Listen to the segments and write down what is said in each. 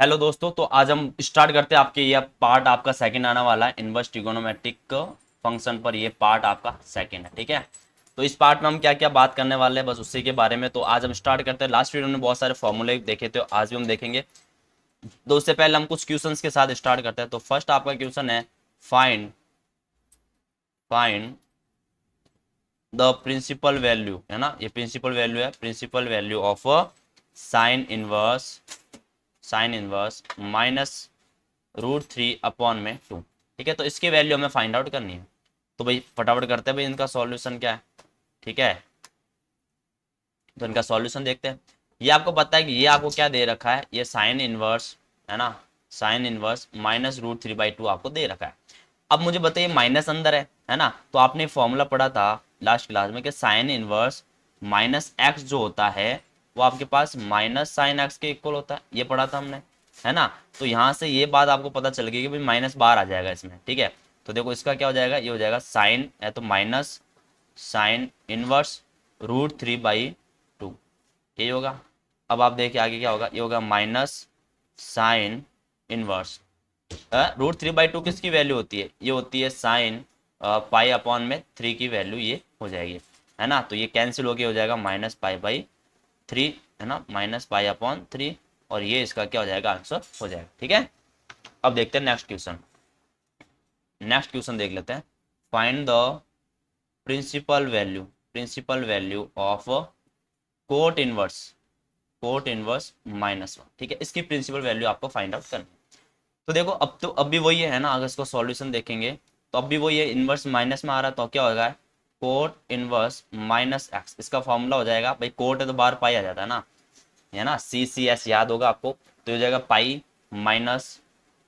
Hello दोस्तों, तो आज हम स्टार्ट करते हैं। आपके ये पार्ट आपका सेकंड आने वाला है इनवर्स ट्रिगोनोमेट्रिक फंक्शन पर। ये पार्ट आपका सेकंड है, ठीक है। तो इस पार्ट में हम क्या क्या बात करने वाले हैं, बस उसी के बारे में। तो आज हम स्टार्ट करते हैं। लास्ट वीडियो में बहुत सारे फॉर्मूले देखे थे, आज भी हम देखेंगे। तो उससे पहले हम कुछ क्वेश्चंस के साथ स्टार्ट करते हैं। तो फर्स्ट आपका क्वेश्चन है, find find the principal value, है ना। ये प्रिंसिपल वैल्यू है, principal value of sine inverse minus √3/2। ठीक है, तो इसकी वैल्यू हमें फाइंड आउट करनी है। तो भाई फटाफट करते हैं भाई, इनका सॉल्यूशन क्या है। ठीक है, तो इनका सॉल्यूशन देखते हैं। ये आपको पता है कि ये आपको क्या दे रखा है, ये साइन इनवर्स, है ना। साइन इनवर्स माइनस √3/2 आपको दे रखा है। अब मुझे बताइए, माइनस अंदर है ना। तो आपने फॉर्मूला पढ़ा था लास्ट क्लास में कि साइन इनवर्स माइनस एक्स जो होता है वो आपके पास माइनस साइन एक्स के इक्वल होता है। ये पढ़ा था हमने, है ना। तो यहाँ से ये बात आपको पता चल गई कि भाई माइनस बाहर आ जाएगा इसमें, ठीक है। तो देखो इसका क्या हो जाएगा, ये हो जाएगा साइन है तो माइनस साइन इनवर्स √3/2, यही होगा। अब आप देखिए आगे क्या होगा, ये होगा माइनस साइन इनवर्स √3/2 किसकी वैल्यू होती है, ये होती है साइन पाई/3 की वैल्यू ये हो जाएगी, है ना। तो ये कैंसिल हो गया, हो जाएगा -π/3, है ना, -π/3। और ये इसका क्या हो जाएगा, आंसर हो जाएगा, ठीक है। अब देखते हैं नेक्स्ट क्वेश्चन। नेक्स्ट क्वेश्चन देख लेते हैं। Find the principal value of cot inverse -1। ठीक है, इसकी प्रिंसिपल वैल्यू आपको फाइंड आउट करनी है। तो देखो अब भी वही है ना, अगर इसको सॉल्यूशन देखेंगे तो अब भी वही है, इनवर्स माइनस में आ रहा है तो क्या होगा, कोट इनवर्स माइनस एक्स। इसका फॉर्मूला हो जाएगा भाई, कोट है तो बाहर पाई आ जाता है ना, है ना, CCS याद होगा आपको। तो हो जाएगा pi minus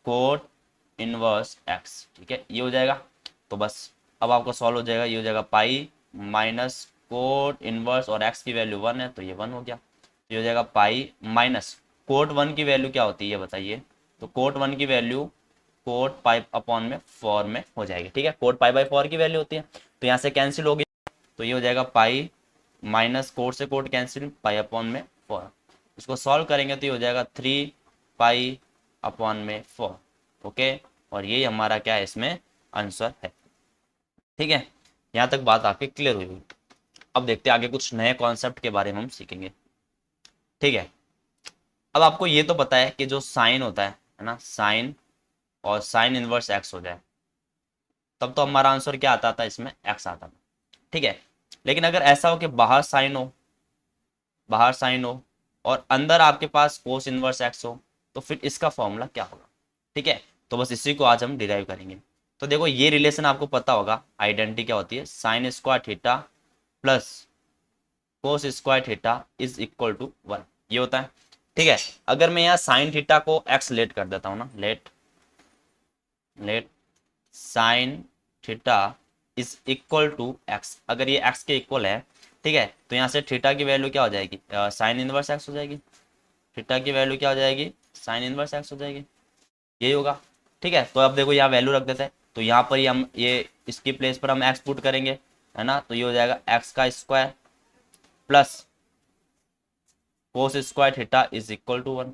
cot inverse x, ठीक है, ये हो जाएगा। तो बस अब आपको सॉल्व हो जाएगा, ये हो जाएगा पाई माइनस कोट इनवर्स, और एक्स की वैल्यू 1 है तो ये 1 हो गया। तो ये हो जाएगा पाई माइनस कोट 1 की वैल्यू क्या होती है ये बताइए। तो कोट 1 की वैल्यू कोट π/4 में हो जाएगी, ठीक है। कोट π/4 की वैल्यू होती है, तो यहाँ से कैंसिल हो गई। तो ये हो जाएगा पाई माइनस कोट से कोट कैंसिल, π/4। इसको सॉल्व करेंगे तो ये हो जाएगा 3π/4, ओके। और ये हमारा क्या है, इसमें आंसर है, ठीक है। यहाँ तक बात आपकी क्लियर हुई होगी। अब देखते हैं आगे कुछ नए कॉन्सेप्ट के बारे में हम सीखेंगे, ठीक है। अब आपको ये तो पता है कि जो साइन होता है ना, साइन और साइन इनवर्स एक्स हो जाए तब तो हमारा आंसर क्या आता था, इसमें एक्स आता था, ठीक है। लेकिन अगर ऐसा हो कि बाहर साइन हो और अंदर आपके पास कोस इनवर्स एक्स हो, तो फिर इसका फॉर्मूला क्या होगा, ठीक है। तो बस इसी को आज हम डिराइव करेंगे। तो देखो ये रिलेशन आपको पता होगा, आइडेंटिटी क्या होती है, sine square theta plus cos square theta is equal to 1, ये होता है, ठीक है। अगर मैं यहाँ साइन थीटा को एक्स लेट कर देता हूँ ना, let sine theta is equal to x, अगर ये एक्स के इक्वल है, ठीक है, तो यहाँ से थीटा की वैल्यू क्या हो जाएगी, साइन इनवर्स एक्स हो जाएगी। थीटा की वैल्यू क्या हो जाएगी, साइन इनवर्स एक्स हो जाएगी, यही होगा, ठीक है। तो अब देखो यहाँ वैल्यू रख देते हैं, तो यहाँ पर ही हम ये इसकी प्लेस पर हम एक्स पुट करेंगे, है ना। तो ये हो जाएगा एक्स का square plus cos square theta is equal to 1,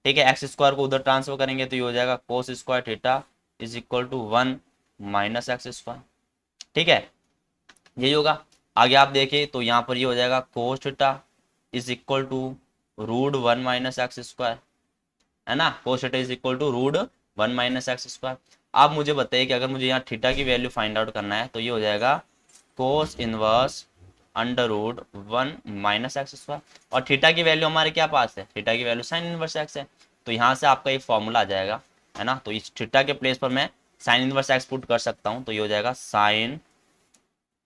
ठीक है। एक्स स्क्वायर को उधर ट्रांसफर करेंगे तो ये हो जाएगा cos square theta is equal to 1 minus x square, ठीक है, यही होगा। आगे आप देखिए तो यहाँ पर ये हो जाएगा cos theta is equal to √1 minus x square, है ना। Cos theta is equal to √1 minus x square. आप मुझे बताइए कि अगर मुझे यहाँ थीटा की वैल्यू फाइंड आउट करना है तो ये हो जाएगा cos inverse √1 minus x square. और थीटा की वैल्यू हमारे क्या पास है, थीटा की वैल्यू साइन इनवर्स एक्स है। तो यहाँ से आपका एक फॉर्मूला आ जाएगा, है ना। तो इस थीटा के प्लेस पर मैं साइन इनवर्स एक्स पुट कर सकता हूँ, तो ये हो जाएगा sine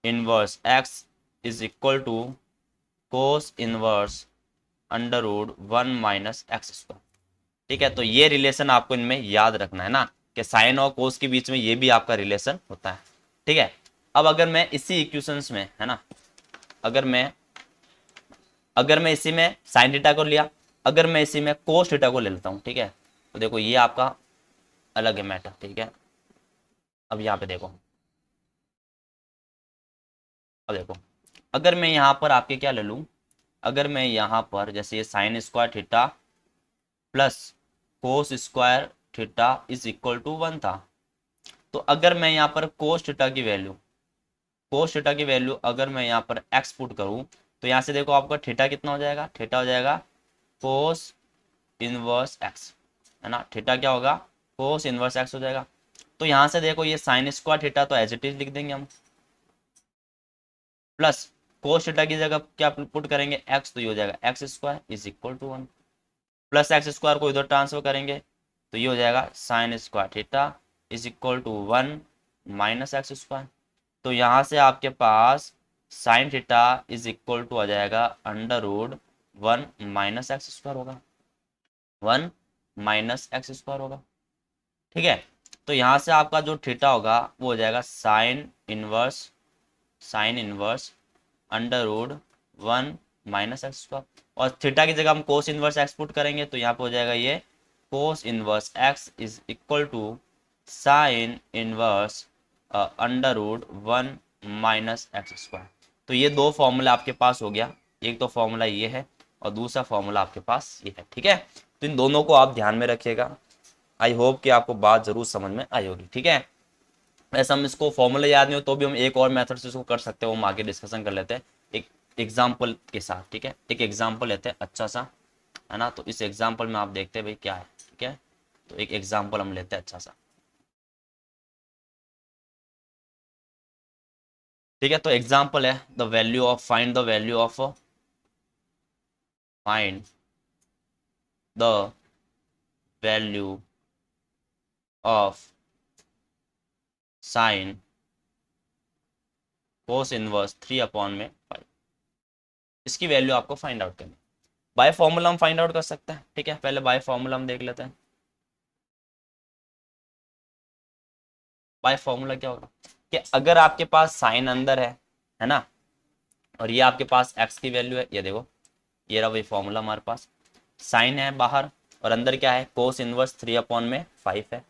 inverse x is equal to cos inverse √1 minus x square, ठीक है। तो ये रिलेशन आपको इनमें याद रखना है ना, कि साइन और कोस के बीच में ये भी आपका रिलेशन होता है, ठीक है। अब अगर मैं इसी इक्वेशंस में, है ना, अगर मैं अगर मैं इसी में साइन थीटा को लिया, अगर मैं इसी में कोस थीटा को ले लेता हूँ, ठीक है, तो देखो ये आपका अलग है मैटर, ठीक है। अब यहाँ पे देखो, अब देखो अगर मैं यहाँ पर आपके क्या ले लूँ, अगर मैं यहाँ पर जैसे ये sine square theta plus cos square theta is equal to 1 था। तो अगर मैं यहाँ पर कोस थीटा की वैल्यू अगर मैं यहाँ पर एक्स पुट करूँ, तो यहाँ से देखो आपका थीटा कितना हो जाएगा, थीटा हो जाएगा कोस इनवर्स एक्स, है ना। थीटा क्या होगा, कोस इनवर्स एक्स हो जाएगा। तो यहाँ से देखो ये साइन स्क्वायर थीटा तो एज इट इज लिख देंगे हम, प्लस कोस थीटा की जगह क्या पुट करेंगे एक्स, तो ये हो जाएगा x square is equal to 1, plus x square को इधर ट्रांसफर करेंगे तो ये हो जाएगा sine square theta is equal to 1 minus x square. तो यहाँ से आपके पास sine theta is equal to आ जाएगा under root 1 minus x square होगा, 1 माइनस एक्स स्क्वायर होगा, ठीक है। तो यहाँ से आपका जो थीटा होगा वो हो जाएगा sine inverse under root 1 minus x square, और थीटा की जगह हम कोस इनवर्स एक्स पुट करेंगे तो यहाँ पे हो जाएगा ये cos inverse x is equal to sine inverse under root 1 minus x square. तो ये दो फॉर्मूला आपके पास हो गया, एक तो फॉर्मूला ये है और दूसरा फॉर्मूला आपके पास ये है, ठीक है। तो इन दोनों को आप ध्यान में रखिएगा। आई होप कि आपको बात जरूर समझ में आई होगी, ठीक है। वैसे हम इसको फॉर्मूला याद नहीं हो तो भी हम एक और मेथड से इसको कर सकते हैं, वो हम आगे डिस्कशन कर लेते हैं एक एग्जाम्पल के साथ, ठीक है। एक एग्जाम्पल लेते हैं अच्छा सा, है ना। तो इस एग्जाम्पल में आप देखते हैं भाई क्या है, ठीक है। तो एक एग्जाम्पल हम लेते हैं अच्छा सा, ठीक है। तो एग्जाम्पल है the value of find the value of find the value of sine cos inverse 3/5। इसकी वैल्यू आपको फाइंड आउट करनी, बाय फॉर्मूला हम फाइंड आउट कर सकते हैं, ठीक है। पहले बाय फॉर्मूला हम देख लेते हैं। बाय फॉर्मूला क्या होगा कि अगर आपके पास साइन अंदर है ना, और ये आपके पास एक्स की वैल्यू है, ये देखो ये रहा वही फॉर्मूला हमारे पास, साइन है बाहर और अंदर क्या है कोस इनवर्स 3/5 है,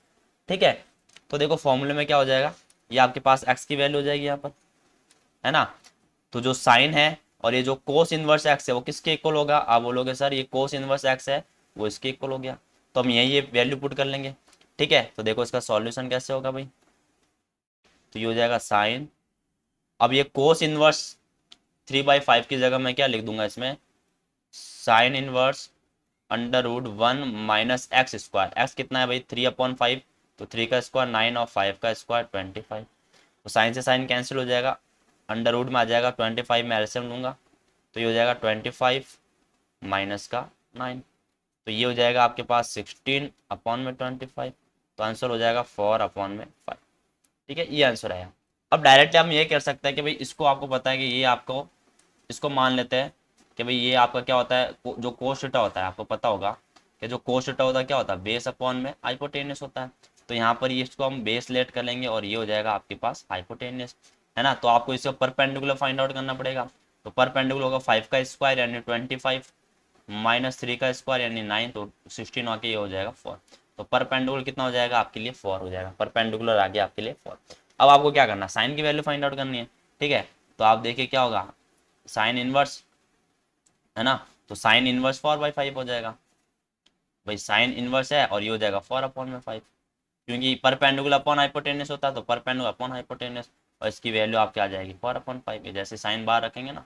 ठीक है। तो देखो फॉर्मूले में क्या हो जाएगा, ये आपके पास एक्स की वैल्यू हो जाएगी यहाँ पर, है ना। तो जो साइन है और ये जो कोस इनवर्स एक्स है वो किसके इक्वल होगा, आप बोलोगे सर ये कोस इनवर्स एक्स है वो इसके इक्वल हो गया, तो हम यही ये वैल्यू पुट कर लेंगे, ठीक है। तो देखो इसका सॉल्यूशन कैसे होगा भाई, तो ये हो जाएगा साइन, अब ये कोस इनवर्स 3/5 की जगह मैं क्या लिख दूंगा इसमें, sine inverse under root 1 minus x square, x कितना है भाई 3/5, तो 3 का स्क्वायर 9 और 5 का स्क्वायर 25। तो साइन से साइन कैंसिल हो जाएगा, अंडर रूट में आ जाएगा 25 में एलसीएम लूँगा तो ये हो जाएगा 25 माइनस का 9, तो ये हो जाएगा आपके पास 16/25, तो आंसर हो जाएगा 4/5, ठीक है। ये आंसर आया। अब डायरेक्टली हम ये कर सकते हैं कि भाई इसको आपको पता है कि ये आपको इसको मान लेते हैं कि भाई ये आपका क्या होता है, जो कोस थीटा होता है आपको पता होगा कि जो कोस थीटा होता है क्या होता है बेस अपॉन में हाइपोटेनियस होता है। तो यहाँ पर ये इसको हम बेस लेट कर लेंगे और ये हो जाएगा आपके पास हाइपोटेनियस, है ना। तो आपको इसका परपेंडिकुलर फाइंड आउट करना पड़ेगा। तो परपेंडिकुलर होगा 5 का स्क्वायर यानी 25 माइनस 3 का स्क्वायर यानी 9, तो 16 आके ये हो जाएगा 4। तो परपेंडिकुलर कितना हो जाएगा आपके लिए 4 हो जाएगा, परपेंडिकुलर आ गया आपके लिए 4। अब आपको क्या करना है, साइन की वैल्यू फाइंड आउट करनी है, ठीक है। तो आप देखिए क्या होगा, साइन इनवर्स, है ना। तो साइन इनवर्स 4/5 हो जाएगा भाई, साइन इनवर्स है और ये हो जाएगा 4/5, क्योंकि परपेंडिकुलर अपॉन हाइपोटेनस होता है तो परपेंडिकुलर अपॉन हाइपोटेनस, और इसकी वैल्यू आपके आ जाएगी 4/5। जैसे साइन बार रखेंगे ना,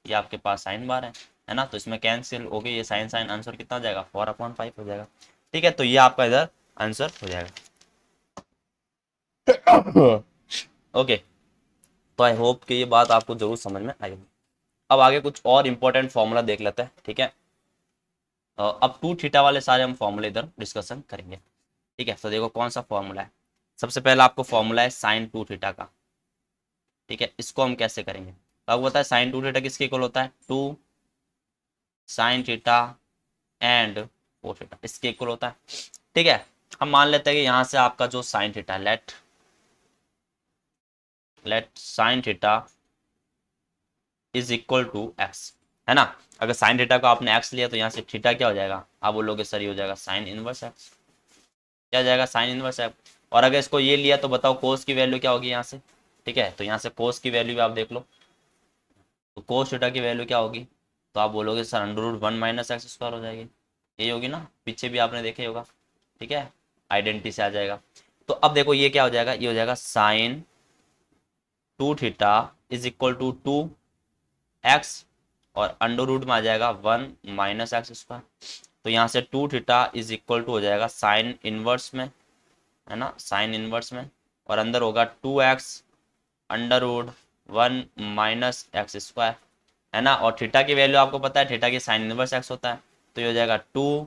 ये आपके पास साइन बार है ना, तो इसमें कैंसिल हो गई ये साइन साइन, आंसर कितना हो जाएगा 4/5 हो जाएगा, ठीक है। तो ये आपका इधर आंसर हो जाएगा। ओके, तो आई होप कि ये बात आपको जरूर समझ में आई होगी। अब आगे कुछ और इंपॉर्टेंट फॉर्मूला देख लेते हैं, ठीक है। अब 2 थीटा वाले सारे हम फॉर्मूले इधर डिस्कशन करेंगे, ठीक है। तो देखो कौन सा फॉर्मूला है, सबसे पहला आपको फॉर्मूला है साइन 2 थीटा का, ठीक है। इसको हम कैसे करेंगे, तो आपको पता है साइन 2 थीटा किसके इक्वल होता है, 2 साइन थीटा एंड 4 थीटा इसके इक्वल होता है, ठीक है। हम मान लेते हैं कि यहाँ से आपका जो sine theta, let sine theta is equal to x, है ना। अगर साइन थीटा को आपने एक्स लिया तो यहाँ से थीटा क्या हो जाएगा, आप बोलोगे सर ये हो जाएगा साइन इनवर्स एक्स, क्या हो जाएगा साइन इनवर्स एक्स। और अगर इसको ये लिया तो बताओ कोस की वैल्यू क्या होगी यहाँ से, ठीक है। तो यहाँ से कोस की वैल्यू भी आप देख लो, तो कोस थीटा की वैल्यू क्या होगी, तो आप बोलोगे sir under root 1 minus x square हो जाएगी, यही होगी ना, पीछे भी आपने देखे होगा। ठीक है, आइडेंटिटी से आ जाएगा। तो अब देखो ये क्या हो जाएगा, ये हो जाएगा sine 2 theta is equal to 2x, और अंडर रूट में आ जाएगा 1 - x²। तो यहाँ से 2 थीटा इज इक्वल टू हो जाएगा साइन इनवर्स में, है ना, साइन इनवर्स में, और अंदर होगा 2x अंडर रूट 1 - x², है ना। और थीटा की वैल्यू आपको पता है, थीटा की साइन इनवर्स x होता है। तो ये हो जाएगा 2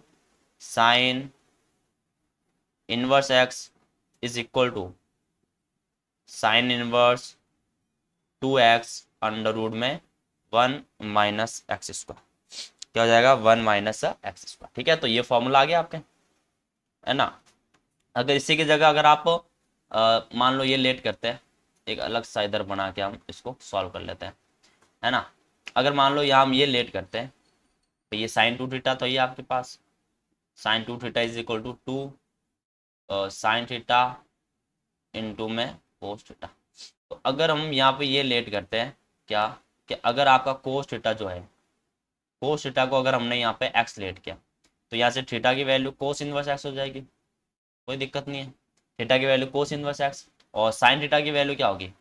sine inverse x is equal to sine inverse 2x under root में 1 - x²। क्या हो जाएगा, 1 - x²। ठीक है, तो ये फॉर्मूला आ गया आपके, है ना। अगर इसी की जगह अगर आप मान लो ये लेट करते हैं, एक अलग सा इधर बना के हम इसको सॉल्व कर लेते हैं, है ना। अगर मान लो यहाँ हम ये लेट करते हैं, तो ये साइन 2 थीटा, तो ये आपके पास sine 2 theta is equal to 2 sine theta into में कोस थीटा। तो अगर हम यहाँ पे ये लेट करते हैं क्या, कि अगर आपका कोस थीटा जो है, कोस थीटा को अगर हमने यहाँ पे एक्स लेट किया, तो यहाँ से थीटा की वैल्यू कोस इनवर्स एक्स हो जाएगी, कोई दिक्कत नहीं है। थीटा की वैल्यू कोस इनवर्स एक्स, और साइन थीटा की वैल्यू क्या होगी,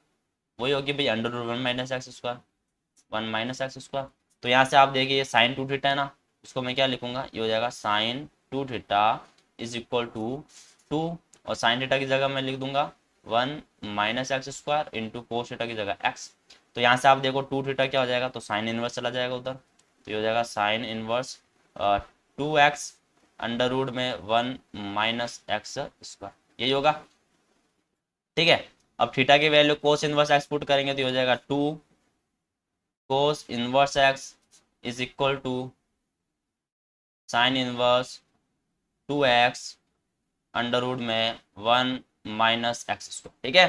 वही होगी भाई अंडर रूट 1 - x², 1 - x²। तो यहाँ से आप देखिए ये साइन 2 थीटा है ना, इसको मैं क्या लिखूंगा, ये हो जाएगा sine 2 theta is equal to 2, और साइन थीटा की जगह मैं लिख दूंगा 1 - x² इंटू कोस थीटा की जगह x। तो यहाँ से आप देखो 2 थीटा क्या हो जाएगा, तो साइन इनवर्स चला जाएगा उधर, तो ये हो जाएगा sine inverse 2x under root में 1 - x², यही होगा। ठीक है, अब थीटा की value cos inverse x put करेंगे, तो ये हो जाएगा 2 cos inverse x is equal to sine inverse 2x under root में 1 - x²। ठीक है,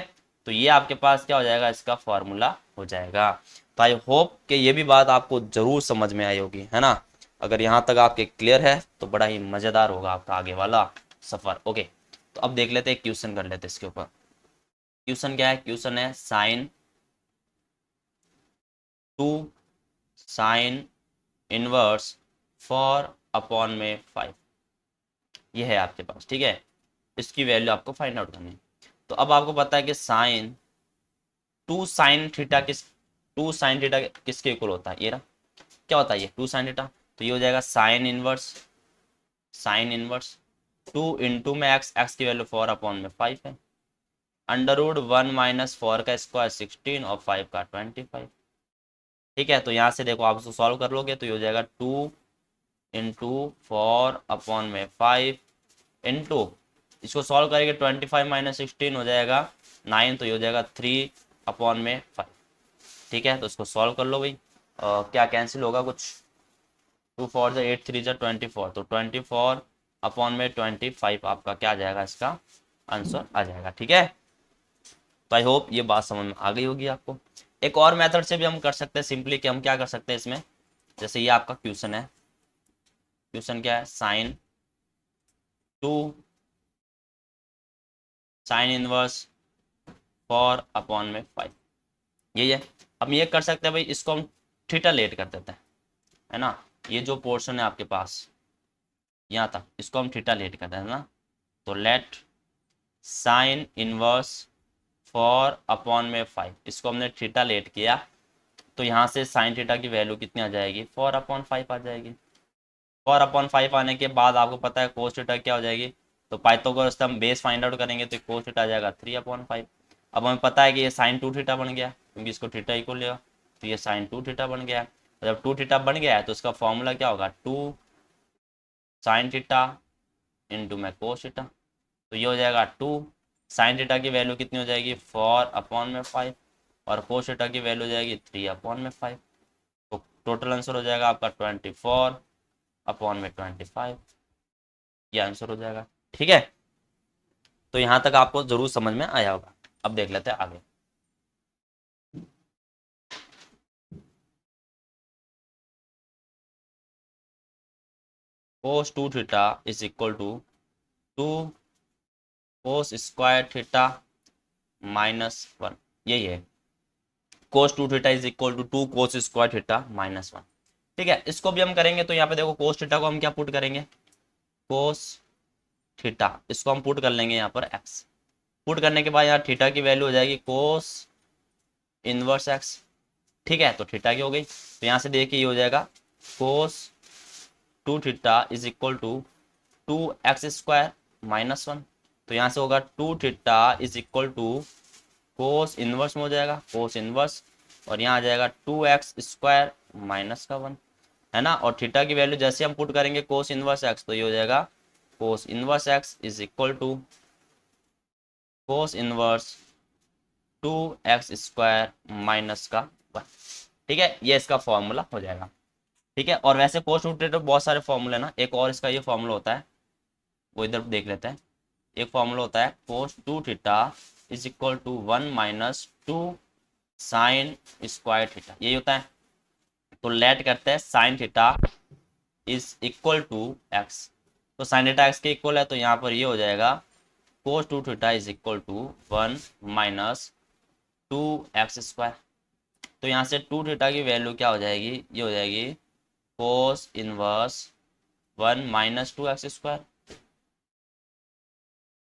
तो ये आपके पास क्या हो जाएगा, इसका फॉर्मूला हो जाएगा। तो आई होप कि ये भी बात आपको जरूर समझ में आई होगी, है ना। अगर यहाँ तक आपके क्लियर है तो बड़ा ही मज़ेदार होगा आपका आगे वाला सफ़र। ओके, तो अब देख लेते हैं, क्वेश्चन कर लेते हैं इसके ऊपर। क्वेश्चन क्या है, क्वेश्चन है साइन 2 साइन इनवर्स 4/5, ये है आपके पास। ठीक है, इसकी वैल्यू आपको फाइंड आउट करनी है। तो अब आपको पता है कि साइन 2 साइन थीटा किसके इक्वल होता है, ये रहा, क्या होता है ये 2 साइन थीटा। तो ये हो जाएगा साइन इनवर्स 2 इंटू में एक्स की वैल्यू 4/5 है, अंडर रूट 1 - 4 का स्क्वायर 16 और 5 का 25। ठीक है, तो यहाँ से देखो आप इसको सॉल्व कर लोगे, तो ये हो जाएगा 2 इंटू 4/5 इंटू, इसको सॉल्व करेंगे 25 - 16 हो जाएगा 9, तो ये हो जाएगा 3/5। ठीक है, तो इसको सॉल्व कर लो भाई। क्या कैंसिल होगा कुछ, 2 4 से 8 3 से 24, तो 24/25 आपका क्या आ जाएगा, इसका आंसर आ जाएगा। ठीक है, तो आई होप ये बात समझ में आ गई होगी आपको। एक और मेथड से भी हम कर सकते हैं सिंपली, कि हम क्या कर सकते हैं इसमें, जैसे ये आपका क्वेश्चन है, क्वेश्चन क्या है, साइन 2 साइन इनवर्स 4/5, यही है। अब ये कर सकते हैं भाई, इसको हम थीटा लेट कर देते हैं, है ना। ये जो पोर्शन है आपके पास यहाँ तक, इसको हम थीटा लेट कर देते हैं ना। तो लेट साइन इनवर्स 4/5, इसको हमने थीटा लेट किया, तो यहाँ से साइन थीटा की वैल्यू कितनी आ जाएगी, 4/5 आ जाएगी। 4/5 आने के बाद आपको पता है कोस थीटा क्या हो जाएगी, तो पाइथागोरस से हम बेस फाइंड आउट करेंगे, तो कोस थीटा आ जाएगा 3/5। अब हमें पता है कि ये साइन 2 थीटा बन गया, क्योंकि इसको थीटा इक्वल लिया, तो ये साइन 2 थीटा बन गया। जब 2 थीटा बन गया है तो इसका फॉर्मूला क्या होगा, 2 साइन थीटा इंटू में कोस थीटा। तो ये हो जाएगा 2 साइन थीटा की वैल्यू कितनी हो जाएगी, 4/5, और कोस थीटा की वैल्यू हो जाएगी 3/5। तो टोटल आंसर हो जाएगा आपका 24/25, ये आंसर हो जाएगा। ठीक है, तो यहाँ तक आपको जरूर समझ में आया होगा। अब देख लेते हैं आगे। Cos 2 theta is equal to 2 cos square theta -1, यही है। Cos 2 theta is equal to 2 cos square theta -1। ठीक है, इसको भी हम करेंगे, तो यहाँ पे देखो कोस थीटा को हम क्या पुट करेंगे, कोस थीटा, इसको हम पुट कर लेंगे यहाँ पर एक्स। पुट करने के बाद यहाँ थीटा की वैल्यू हो जाएगी कोस इनवर्स एक्स। ठीक है, तो थीटा की हो गई, तो यहाँ से देखिए ये हो जाएगा cos 2 theta is equal to 2x² -1। तो यहाँ से होगा 2 theta is equal to cos inverse में हो जाएगा कोस इनवर्स, और यहाँ आ जाएगा 2x² -1, है ना। और थीटा की वैल्यू जैसे हम पुट करेंगे कोस इनवर्स एक्स, तो ये हो जाएगा cos inverse x is equal to cos inverse 2x² -1। ठीक है, ये इसका फॉर्मूला हो जाएगा। ठीक है, और वैसे कोस रूट थीटा बहुत सारे फॉर्मूले ना, एक और इसका ये फॉर्मूला होता है, वो इधर देख लेते हैं। एक फॉर्मूला होता है cos 2 theta is equal to 1 - 2 sine square theta, यही होता है। तो लेट करते हैं sine theta is equal to x, तो साइन थीटा एक्स के इक्वल है, तो यहाँ पर ये हो जाएगा cos 2 theta is equal to 1 - 2x²। तो यहाँ से 2 थीटा की वैल्यू क्या हो जाएगी, ये हो जाएगी कोस इनवर्स 1 - 2x²।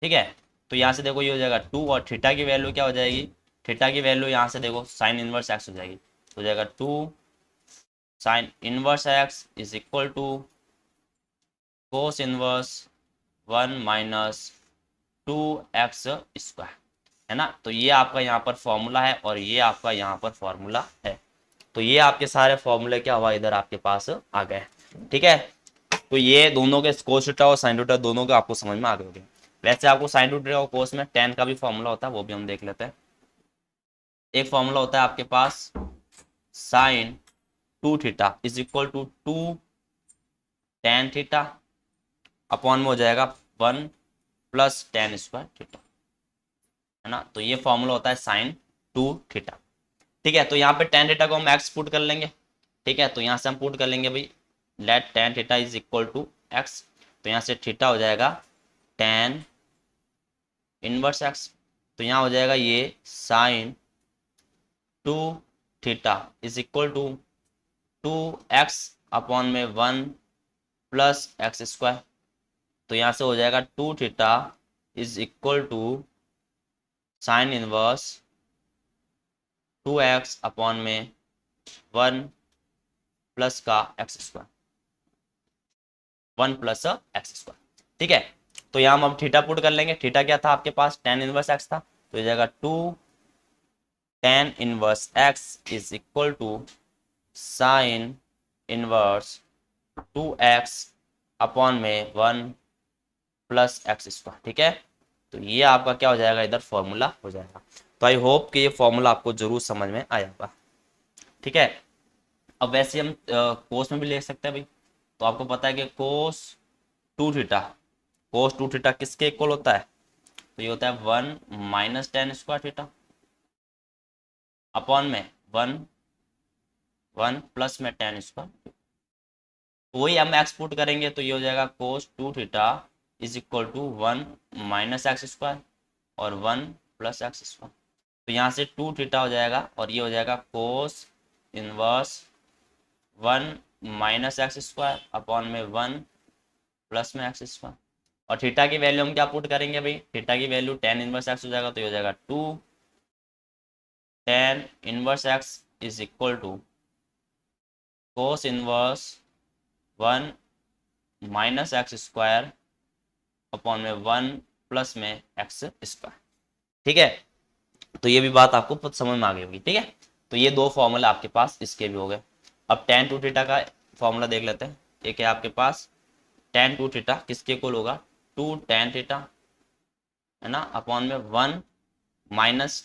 ठीक है, तो यहाँ से देखो ये हो जाएगा 2, और थीटा की वैल्यू क्या हो जाएगी, थीटा की वैल्यू यहाँ से देखो साइन इनवर्स एक्स हो जाएगी, हो जाएगा 2 sine inverse x is equal to cos inverse 1 - 2x², है ना। तो ये आपका यहाँ पर फॉर्मूला है, और ये आपका यहाँ पर फॉर्मूला है। तो ये आपके सारे फॉर्मूले क्या हुआ, इधर आपके पास आ गए। ठीक है, तो ये दोनों के कोस थीटा और साइन थीटा दोनों के आपको समझ में आ गए होंगे। वैसे आपको साइन थीटा और कोस में tan का भी फॉर्मूला होता है, वो भी हम देख लेते हैं। एक फॉर्मूला होता है आपके पास sine 2 theta is equal to 2 tan theta upon में हो जाएगा 1 + tan² थीटा, है ना। तो ये फॉर्मूला होता है साइन 2 थीटा। ठीक है, तो यहाँ पे tan थीटा को हम x पुट कर लेंगे। ठीक है, तो यहाँ से हम पुट कर लेंगे भाई let tan theta is equal to x, तो यहाँ से थीटा हो जाएगा tan इनवर्स एक्स। तो यहाँ हो जाएगा ये sine 2 theta is equal to 2x upon में 1 + x²। तो यहाँ से हो जाएगा 2 theta is equal to sine inverse 2x upon में 1 प्लस का x², 1 + x²। ठीक है, तो यहाँ हम थीटा पुट कर लेंगे। थीटा क्या था आपके पास, tan इनवर्स एक्स था, तो हो जाएगा 2 tan inverse x is equal to sine inverse 2x upon में 1 + x²। ठीक है, तो ये आपका क्या हो जाएगा, इधर फॉर्मूला हो जाएगा। तो आई होप कि ये फॉर्मूला आपको जरूर समझ में आया होगा। ठीक है, अब वैसे हम कोस में भी ले सकते हैं भाई। तो आपको पता है कि कोस 2 थीटा, कोस 2 थीटा किसके इक्वल होता है, तो ये होता है 1 - tan² थीटा अपॉन में 1 प्लस में tan²। वही हम एक्स पुट करेंगे, तो ये हो जाएगा cos 2 theta is equal to 1 - x² और 1 + x²। तो यहाँ से 2 थीटा हो जाएगा, और ये हो जाएगा कोस इनवर्स 1 - x² अपॉन में 1 प्लस में x²। और थीटा की वैल्यू हम क्या पुट करेंगे भाई, थीटा की वैल्यू tan इनवर्स एक्स हो जाएगा, तो ये हो जाएगा 2 tan inverse x is equal to cos inverse 1 - x² upon में 1 प्लस में x²। ठीक है, तो ये भी बात आपको समझ में आ गई होगी। ठीक है, तो ये दो फॉर्मूला आपके पास इसके भी हो गए। अब tan 2 थीटा का फॉर्मूला देख लेते हैं। एक है आपके पास tan 2 थीटा किसके इक्वल होगा, 2 tan थीटा, है ना, अपॉन में 1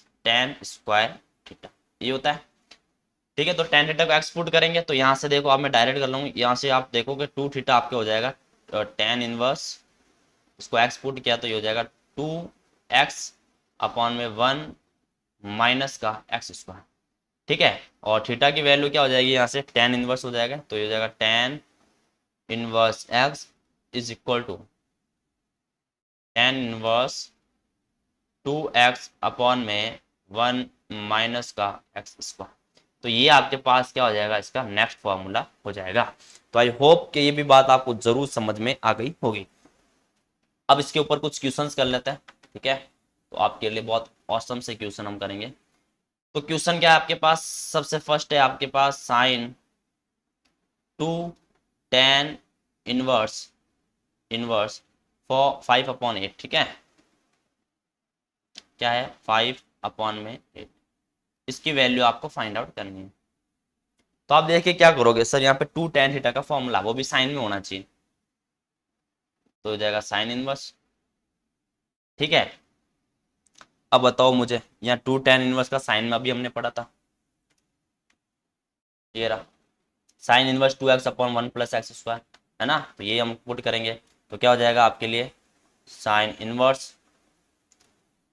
- tan² थीटा, ये होता है। ठीक है, तो tan थीटा को एक्सपोर्ट करेंगे, तो यहाँ से देखो आप, मैं डायरेक्ट कर लूँगा, यहाँ से आप देखोगे 2 थीटा आपके हो जाएगा tan इनवर्स, इसको एक्सपोर्ट किया तो ये हो जाएगा 2x अपॉन में 1 माइनस का x²। ठीक है, और थीटा की वैल्यू क्या हो जाएगी, यहाँ से tan इनवर्स हो जाएगा, तो ये हो जाएगा tan inverse x is equal to tan inverse 2x upon में 1 माइनस का x²। तो ये आपके पास क्या हो जाएगा, इसका नेक्स्ट फॉर्मूला हो जाएगा। तो आई होप कि ये भी बात आपको जरूर समझ में आ गई होगी। अब इसके ऊपर कुछ क्वेश्चंस कर लेते हैं, ठीक है। तो आपके लिए बहुत औसम से क्वेश्चन हम करेंगे। तो क्वेश्चन क्या है आपके पास, सबसे फर्स्ट है आपके पास sine 2 tan inverse inverse for 5/8, ठीक है। क्या है 5/8, इसकी वैल्यू आपको फाइंड आउट करनी है। तो आप देखिए क्या करोगे, सर यहाँ पे 2 tan थीटा का फॉर्मूला वो भी साइन में होना चाहिए, तो हो जाएगा साइन इनवर्स, ठीक है। अब बताओ मुझे, यहाँ 2 tan इनवर्स का साइन में अभी हमने पढ़ा था, ये रहा साइन इनवर्स 2x/1 + x², है ना। तो ये हम पुट करेंगे तो क्या हो जाएगा आपके लिए, साइन इनवर्स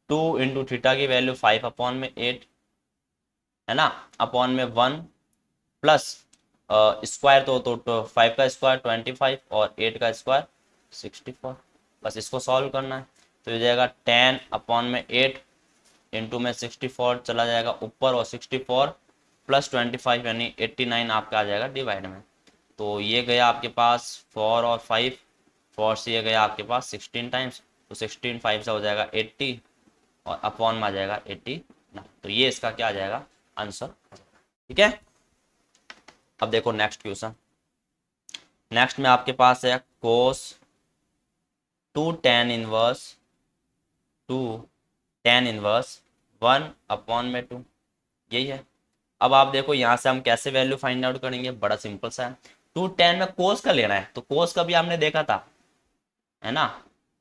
2 इंटू थीटा की वैल्यू 5/8, है ना, अपॉन में 1 प्लस स्क्वायर, तो 5 का स्क्वायर 25 और 8 का स्क्वायर 64। बस इसको सॉल्व करना है, तो ये जाएगा 10/8 इंटू में 64 चला जाएगा ऊपर, और 64 प्लस 25 यानी 89 आपका आ जाएगा डिवाइड में। तो ये गया आपके पास 4 और 5, 4 से ये गया आपके पास 16 टाइम्स, तो 16 5 से हो जाएगा 80 और अपॉन में आ जाएगा 89। तो ये इसका क्या आ जाएगा आंसर, ठीक है। अब देखो नेक्स्ट क्वेश्चन, नेक्स्ट में आपके पास है कोस 2 tan इनवर्स 1/2, यही है। अब आप देखो यहाँ से हम कैसे वैल्यू फाइंड आउट करेंगे, बड़ा सिंपल सा है। 2 tan में कोस का लेना है, तो कोस का भी हमने देखा था, है ना,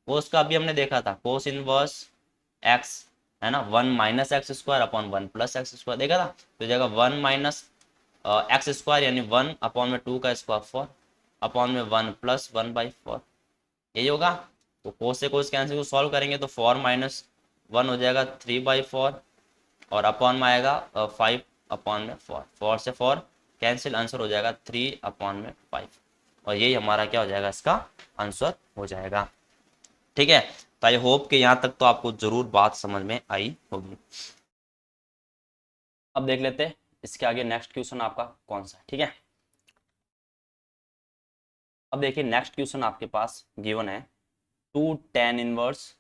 कोस का भी हमने देखा था, कोस इनवर्स एक्स, है ना, 1 - x² अपॉन 1 + x² देखा था। तो जगह 1 - x² यानी 1/2 का स्क्वायर 4 अपॉन में 1 + 1/4, यही होगा। तो कोस से कोस कैंसिल को सॉल्व करेंगे तो 4 - 1 हो जाएगा 3/4 और अपॉन में आएगा 5/4, 4 से 4 कैंसिल, आंसर हो जाएगा 3/5, और यही हमारा क्या हो जाएगा, इसका आंसर हो जाएगा, ठीक है। तो आई होप कि यहाँ तक तो आपको जरूर बात समझ में आई होगी। अब देख लेते हैं इसके आगे नेक्स्ट क्वेश्चन आपका कौन सा है, ठीक है। अब देखिए नेक्स्ट क्वेश्चन आपके पास गिवन है 2 tan इनवर्स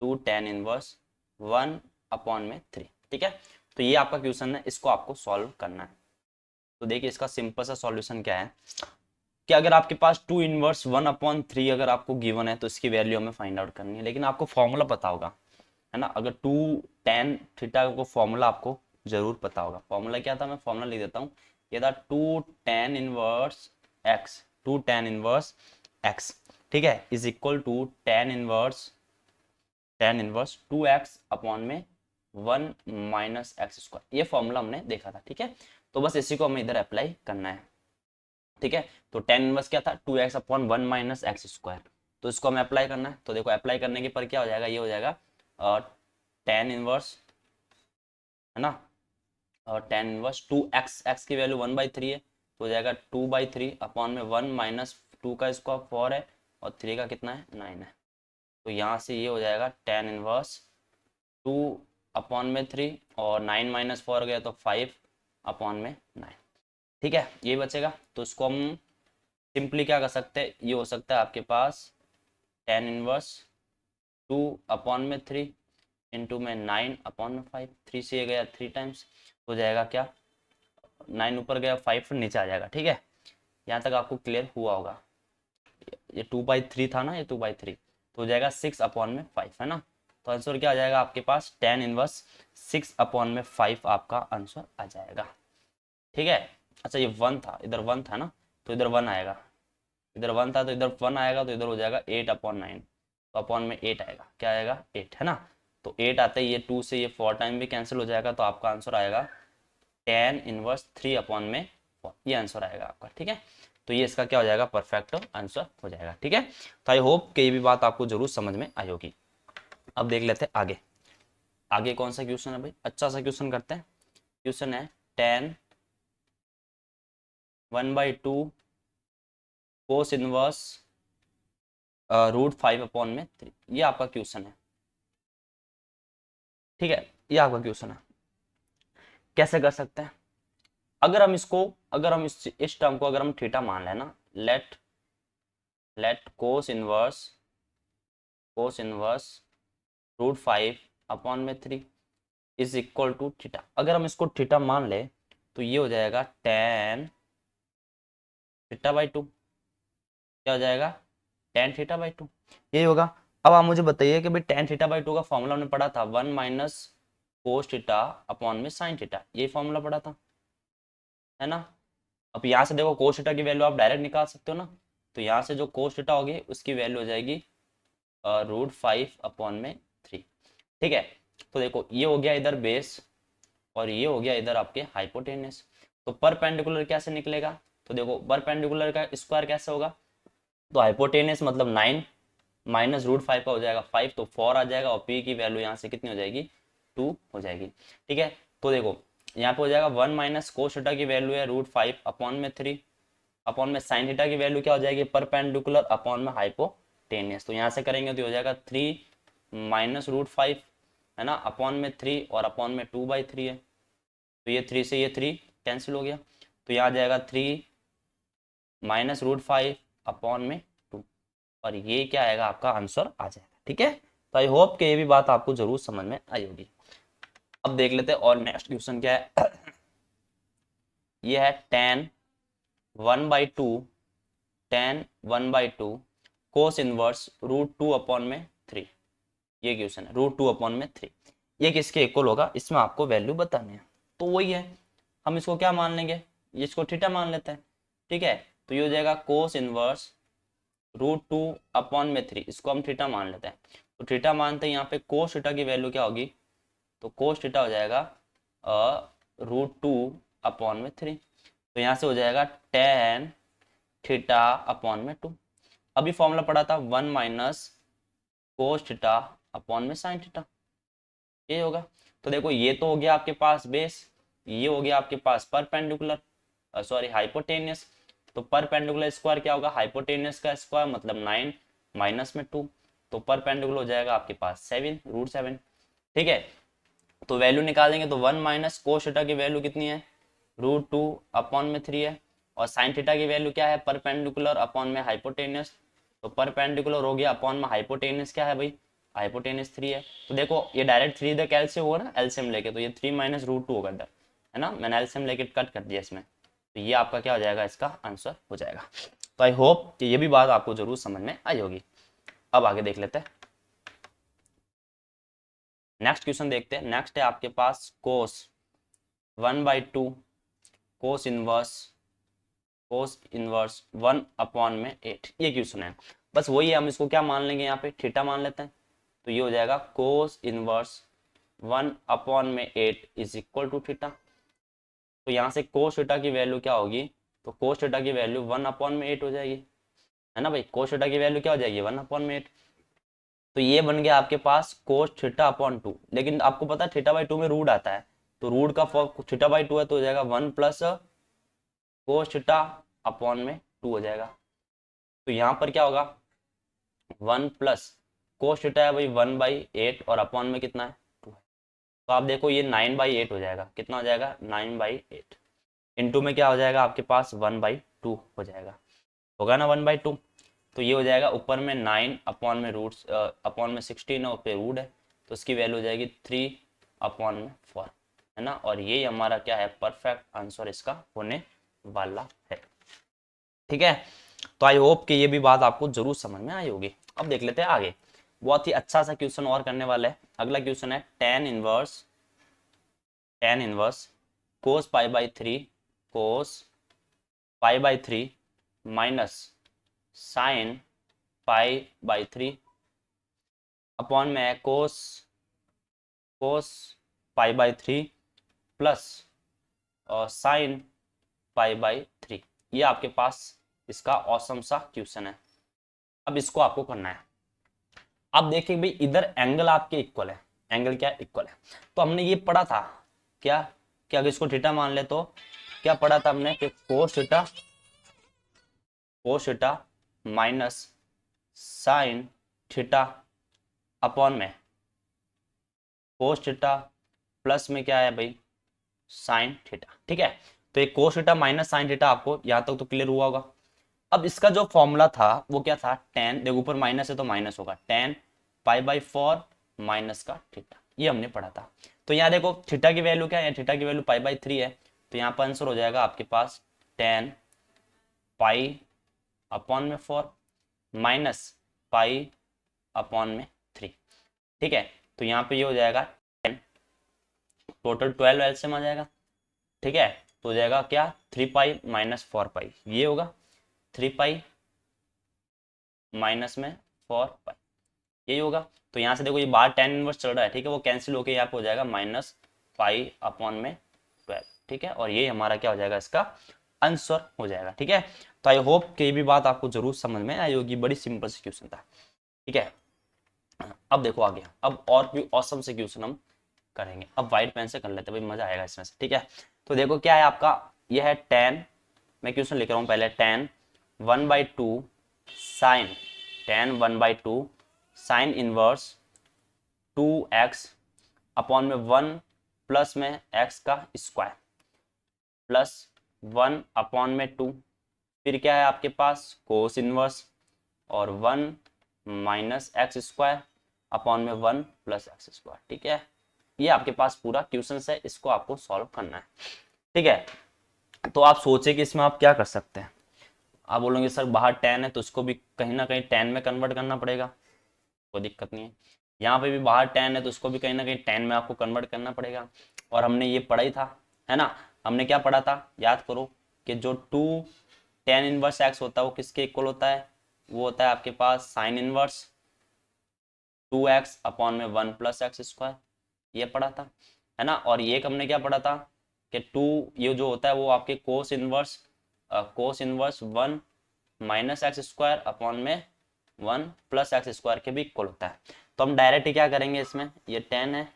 1/3, ठीक है। तो ये आपका क्वेश्चन है, इसको आपको सॉल्व करना है। तो देखिए इसका सिंपल सा सॉल्यूशन क्या है कि अगर आपके पास 2 इनवर्स 1/3 अगर आपको गिवन है तो इसकी वैल्यू हमें फाइंड आउट करनी है, लेकिन आपको फॉर्मूला पता होगा, है ना। अगर 2 tan थीटा को फॉर्मूला आपको जरूर पता होगा। फॉर्मूला क्या था, मैं फॉर्मूला लिख देता हूँ, ये था 2 tan inverse x, 2 tan inverse x, ठीक है, is equal to tan inverse 2x upon में 1 - x²। ये फॉर्मूला हमने देखा था, ठीक है। तो बस इसी को हमें इधर अप्लाई करना है, ठीक है। तो tan इनवर्स क्या था 2x/1 - x², तो इसको हमें अप्लाई करना है। तो देखो अप्लाई करने के पर क्या हो जाएगा, ये हो जाएगा tan इनवर्स, है ना, और tan इनवर्स 2x, x की वैल्यू 1/3 है, तो हो जाएगा 2/3 अपॉन में 1 - 2 का स्क्वायर 4 है और 3 का कितना है 9 है। तो यहाँ से ये हो जाएगा tan इनवर्स 2/3 और 9 - 4 गया तो 5/9, ठीक है, ये बचेगा। तो इसको हम सिंपली क्या कर सकते हैं, ये हो सकता है आपके पास tan इनवर्स 2/3 इंटू में 9/5, 3 से ये गया 3 टाइम्स, हो जाएगा क्या 9 ऊपर गया 5 नीचे आ जाएगा, ठीक है। यहाँ तक आपको क्लियर हुआ होगा। ये 2/3 था ना, ये 2/3 तो हो जाएगा 6/5, है ना। तो आंसर क्या आ जाएगा आपके पास tan इनवर्स 6/5 आपका आंसर आ जाएगा, ठीक है। अच्छा ये 1 था, इधर 1 था ना, तो इधर 1 आएगा, इधर 1 था तो इधर 1 आएगा, तो इधर हो जाएगा 8/9, तो अपॉन में 8 आएगा, क्या आएगा 8, है ना। तो 8 आते ही ये 2 से ये 4 टाइम भी कैंसिल हो जाएगा, तो आपका आंसर आएगा tan इनवर्स 3/4, ये आंसर आएगा आपका, ठीक है। तो ये इसका क्या हो जाएगा परफेक्ट आंसर हो जाएगा, ठीक है। तो आई होप कि ये भी बात आपको जरूर समझ में आई होगी। अब देख लेते हैं आगे, आगे कौन सा क्वेश्चन है भाई, अच्छा सा क्वेश्चन करते हैं। क्वेश्चन है tan 1/2 कोस इनवर्स √5/3, ये आपका क्वेश्चन है, ठीक है। ये आपका क्वेश्चन है, कैसे कर सकते हैं। अगर हम इसको, अगर हम इस टर्म को अगर हम थीटा मान लेना, let cos inverse cos inverse √5/3 is equal to theta. अगर हम इसको थीटा मान ले तो ये हो जाएगा tan θ/2। क्या हो जाएगा? tan θ/2 यही होगा। अब आप मुझे बताइए कि भाई tan θ/2 का फॉर्मूला हमने पढ़ा था 1 माइनस कोस थीटा अपॉन में साइन थीटा, यही फॉर्मूला पढ़ा था, है ना। अब यहाँ से देखो कोस थीटा की वैल्यू आप डायरेक्ट निकाल सकते हो ना, तो यहाँ से जो कोस थीटा होगी उसकी वैल्यू हो जाएगी √5/3। ठीक है, तो देखो ये हो गया इधर बेस और ये हो गया इधर आपके हाइपोटेनस। तो परपेंडिकुलर कैसे निकलेगा? तो देखो परपेंडिकुलर का स्क्वायर कैसे होगा? तो हाइपोटेनस मतलब 9 माइनस √5 का हो जाएगा 5, तो 4 आ जाएगा और पी की वैल्यू यहाँ से कितनी हो जाएगी? 2 हो जाएगी। ठीक है, तो देखो यहाँ पे हो जाएगा 1 माइनस कोस थीटा की वैल्यू है √5/3 अपॉन में साइन थीटा की वैल्यू क्या हो जाएगी? परपेंडिकुलर अपॉन में हाइपोटेनस। तो यहाँ से करेंगे तो हो जाएगा 3 माइनस √5, है ना, अपॉन में 3 और अपॉन में 2/3 है, तो ये 3 से ये 3 कैंसिल हो गया, तो यहाँ आ जाएगा 3 माइनस √5/2 और ये क्या आएगा? आपका आंसर आ जाएगा। ठीक है, तो आई होप कि ये भी बात आपको जरूर समझ में आई होगी। अब देख लेते हैं और नेक्स्ट क्वेश्चन क्या है। ये है tan 1/2 कोस इनवर्स √2/3। ये क्वेश्चन है √2/3 ये किसके इक्वल होगा, इसमें आपको वैल्यू बतानी है। तो वही है, हम इसको क्या मान लेंगे? इसको थीटा मान लेते हैं। ठीक है, तो ये हो जाएगा कोस इनवर्स √2/3, इसको हम थीटा मान लेते हैं। तो थीटा मानते हैं, यहाँ पे कोस थीटा की वैल्यू क्या होगी? तो कोस थीटा हो जाएगा √2/3, तो यहाँ से हो जाएगा tan θ/2। अभी फॉर्मूला पढ़ा था 1 माइनस कोस θ/साइन थीटा, ये होगा। तो देखो ये तो हो गया आपके पास बेस, ये हो गया आपके पास परपेंडिकुलर, सॉरी हाइपोटेनियस। तो परपेंडिकुलर स्क्वायर क्या होगा? हाइपोटेनियस का स्क्वायर मतलब 9 माइनस में 2, तो परपेंडिकुलर हो जाएगा आपके पास 7 √7। ठीक है, तो वैल्यू निकालेंगे तो 1 माइनस कोस थीटा की वैल्यू कितनी है? √2/3 है, और साइन थीटा की वैल्यू क्या है? परपेंडिकुलर अपॉन में हाइपोटेनियस, तो परपेंडिकुलर हो गया अपॉन में हाइपोटेनियस क्या है भाई? हाइपोटेनस 3 है। तो देखो ये डायरेक्ट 3 इधर कैलसियम होगा ना, एलसीएम लेके, तो ये 3 माइनस √2 होगा इधर, है ना, मैंने एलसीएम लेके कट कर दिया इसमें, तो ये आपका क्या हो जाएगा? इसका आंसर हो जाएगा। तो आई होप कि ये भी बात आपको जरूर समझ में आई होगी। अब आगे देख लेते हैं, नेक्स्ट क्वेश्चन देखते हैं। नेक्स्ट है आपके पास कोस 1/2 कोस इनवर्स 1/8, ये क्वेश्चन है। बस वही है, हम इसको क्या मान लेंगे? यहाँ पे थीटा मान लेते हैं, तो ये हो जाएगा cos inverse 1/8 is equal to theta. तो यहाँ से कोस थीटा की वैल्यू क्या होगी? तो कोस थीटा की वैल्यू 1/8 हो जाएगी, है ना भाई। कोस थीटा की वैल्यू क्या हो जाएगी? 1/8। तो ये बन गया आपके पास कोस θ/2, लेकिन आपको पता है θ/2 में रूट आता है, तो रूट का फॉर्म θ/2 है, तो हो जाएगा 1 प्लस कोस θ/2 हो जाएगा। तो यहाँ पर क्या होगा? 1 प्लस कोस थीटा है भाई 1/8 और अपॉन में कितना है? 2 है। तो आप देखो ये 9/8 हो जाएगा, कितना हो जाएगा? 9/8 इंटू में क्या हो जाएगा आपके पास? 1/2 हो जाएगा, होगा ना 1/2। तो ये हो जाएगा ऊपर में 9 अपॉन में रूट अपॉन में 16 है, ऊपर रूट है, तो इसकी वैल्यू हो जाएगी 3/4, है ना। और ये हमारा क्या है? परफेक्ट आंसर इसका होने वाला है। ठीक है, तो आई होप कि ये भी बात आपको जरूर समझ में आई होगी। अब देख लेते हैं आगे, बहुत ही अच्छा सा क्वेश्चन और करने वाला है। अगला क्वेश्चन है tan inverse cos π/3 minus sine π/3 upon में कोस π/3 प्लस साइन π/3। ये आपके पास इसका औसम सा क्वेश्चन है। अब इसको आपको करना है। अब देखिए भाई इधर एंगल आपके इक्वल है, एंगल क्या इक्वल है, तो हमने ये पढ़ा था क्या कि अगर इसको थीटा मान ले तो क्या पढ़ा था हमने कि cos theta minus sine theta upon में कोस थीटा प्लस में क्या है भाई? Sine theta. ठीक है, तो ये cos theta minus sine theta आपको यहाँ तक तो क्लियर हुआ होगा। अब इसका जो फॉर्मूला था वो क्या था? tan, देखो ऊपर माइनस है तो माइनस होगा, tan π/4 माइनस का थीटा, ये हमने पढ़ा था। तो यहाँ देखो थीटा की वैल्यू क्या है, थीटा की वैल्यू π/3 है, तो यहाँ पर आंसर हो जाएगा आपके पास tan π/4 माइनस π/3। ठीक है, तो यहाँ पे ये हो जाएगा 10, टोटल 12 एलसीएम आ जाएगा। ठीक है, तो हो जाएगा क्या 3π माइनस 4π, ये होगा 3π माइनस में 4π, यही होगा। तो यहाँ से देखो ये बाहर tan इनवर्स चल रहा है, ठीक है, वो कैंसिल होकर यहाँ पे हो जाएगा माइनस π/12। ठीक है, और ये हमारा क्या हो जाएगा, इसका आंसर हो जाएगा। ठीक है, तो आई होप कि ये भी बात आपको जरूर समझ में आई होगी, बड़ी सिंपल सी क्वेश्चन था। ठीक है, अब देखो आगे, अब और भी ऑसम से क्वेश्चन हम करेंगे। अब व्हाइट पेन से कर लेते हैं भाई, मजा आएगा इसमें से। ठीक है, तो देखो क्या है आपका, ये है tan, मैं क्वेश्चन लिख रहा हूँ पहले, tan 1/2 sine, tan 1/2 sine inverse 2x upon में 1 प्लस में x का स्क्वायर प्लस 1 अपॉन में 2, फिर क्या है आपके पास कोस इनवर्स और 1 माइनस एक्स स्क्वायर अपॉन में 1 प्लस एक्स स्क्वायर। ठीक है, ये आपके पास पूरा क्वेश्चन है, इसको आपको सॉल्व करना है। ठीक है, तो आप सोचे कि इसमें आप क्या कर सकते हैं, आप बोलोगे सर बाहर tan है तो इसको भी कहीं ना कहीं tan में कन्वर्ट करना पड़ेगा, कोई दिक्कत नहीं है। यहाँ पे भी बाहर tan है तो इसको भी कहीं ना कहीं tan में आपको कन्वर्ट करना पड़ेगा। और हमने ये पढ़ा ही था, है ना, हमने क्या पढ़ा था, याद करो कि जो 2 tan इनवर्स x होता है वो किसके इक्वल होता है, वो होता है आपके पास साइन इनवर्स 2x अपॉन में 1 प्लस एक्स स्क्वायर, ये पढ़ा था, है ना। और ये हमने क्या पढ़ा था कि 2 ये जो होता है वो आपके कोस inverse 1 minus x square upon में 1 प्लस एक्स स्क्वायर के भी इक्वल होता है। तो हम डायरेक्ट क्या करेंगे, इसमें ये 10 है,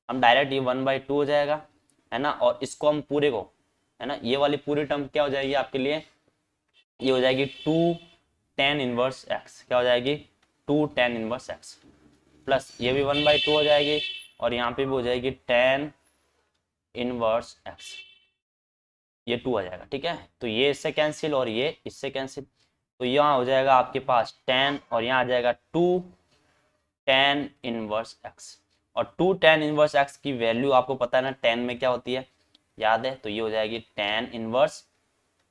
हम डायरेक्ट ये 1/2 हो जाएगा, है ना, और इसको हम पूरे को, है ना, ये वाली पूरी टर्म क्या हो जाएगी आपके लिए, ये हो जाएगी 2 tan इनवर्स x, क्या हो जाएगी 2 tan इनवर्स x प्लस ये भी 1/2 हो जाएगी, और यहाँ पे भी हो जाएगी tan इनवर्स x, ये 2 आ जाएगा। ठीक है, तो ये इससे कैंसिल और ये इससे कैंसिल, तो यहाँ हो जाएगा आपके पास tan और यहाँ आ जाएगा 2 tan इनवर्स x, और 2 tan इनवर्स x की वैल्यू आपको पता है ना tan में क्या होती है, याद है, तो ये हो जाएगी tan इनवर्स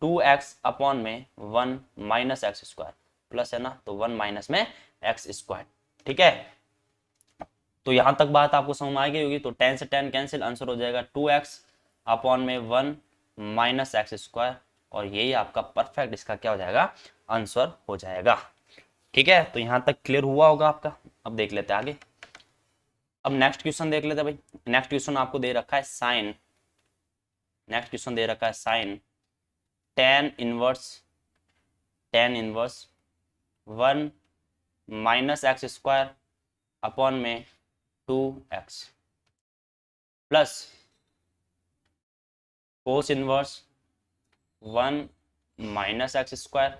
2x अपॉन में 1 माइनस एक्स स्क्वायर प्लस, है ना, तो 1 माइनस में एक्स स्क्वायर। ठीक है, तो यहां तक बात आपको समझ में आ गई होगी। तो tan से tan कैंसिल, आंसर हो जाएगा 2x अपॉन में 1 माइनस एक्स स्क्वायर, और यही आपका परफेक्ट इसका क्या हो जाएगा, आंसर हो जाएगा। ठीक है, तो यहां तक क्लियर हुआ होगा आपका। अब देख लेते हैं आगे, अब नेक्स्ट क्वेश्चन देख लेते हैं भाई। नेक्स्ट क्वेश्चन आपको दे रखा है साइन, नेक्स्ट क्वेश्चन दे रखा है sine tan inverse 1 minus x square upon में 2x plus cos inverse 1 minus x square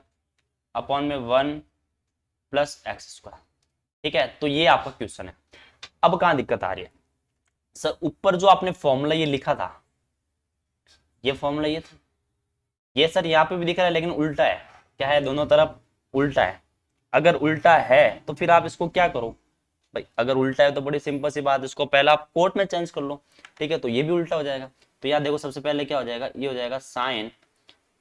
upon में 1 प्लस एक्स स्क्वायर। ठीक है, तो ये आपका क्वेश्चन है। अब कहां दिक्कत आ रही है, सर ऊपर जो आपने फॉर्मूला ये लिखा था, ये फॉर्मूला ये था, ये सर यहाँ पे भी दिख रहा है लेकिन उल्टा है, क्या है, दोनों तरफ उल्टा है। अगर उल्टा है तो फिर आप इसको क्या करो भाई, अगर उल्टा है तो बड़ी सिंपल सी बात, इसको पहले आप कोट में चेंज कर लो। ठीक है, तो ये भी उल्टा हो जाएगा। तो यहाँ देखो सबसे पहले क्या हो जाएगा, ये हो जाएगा साइन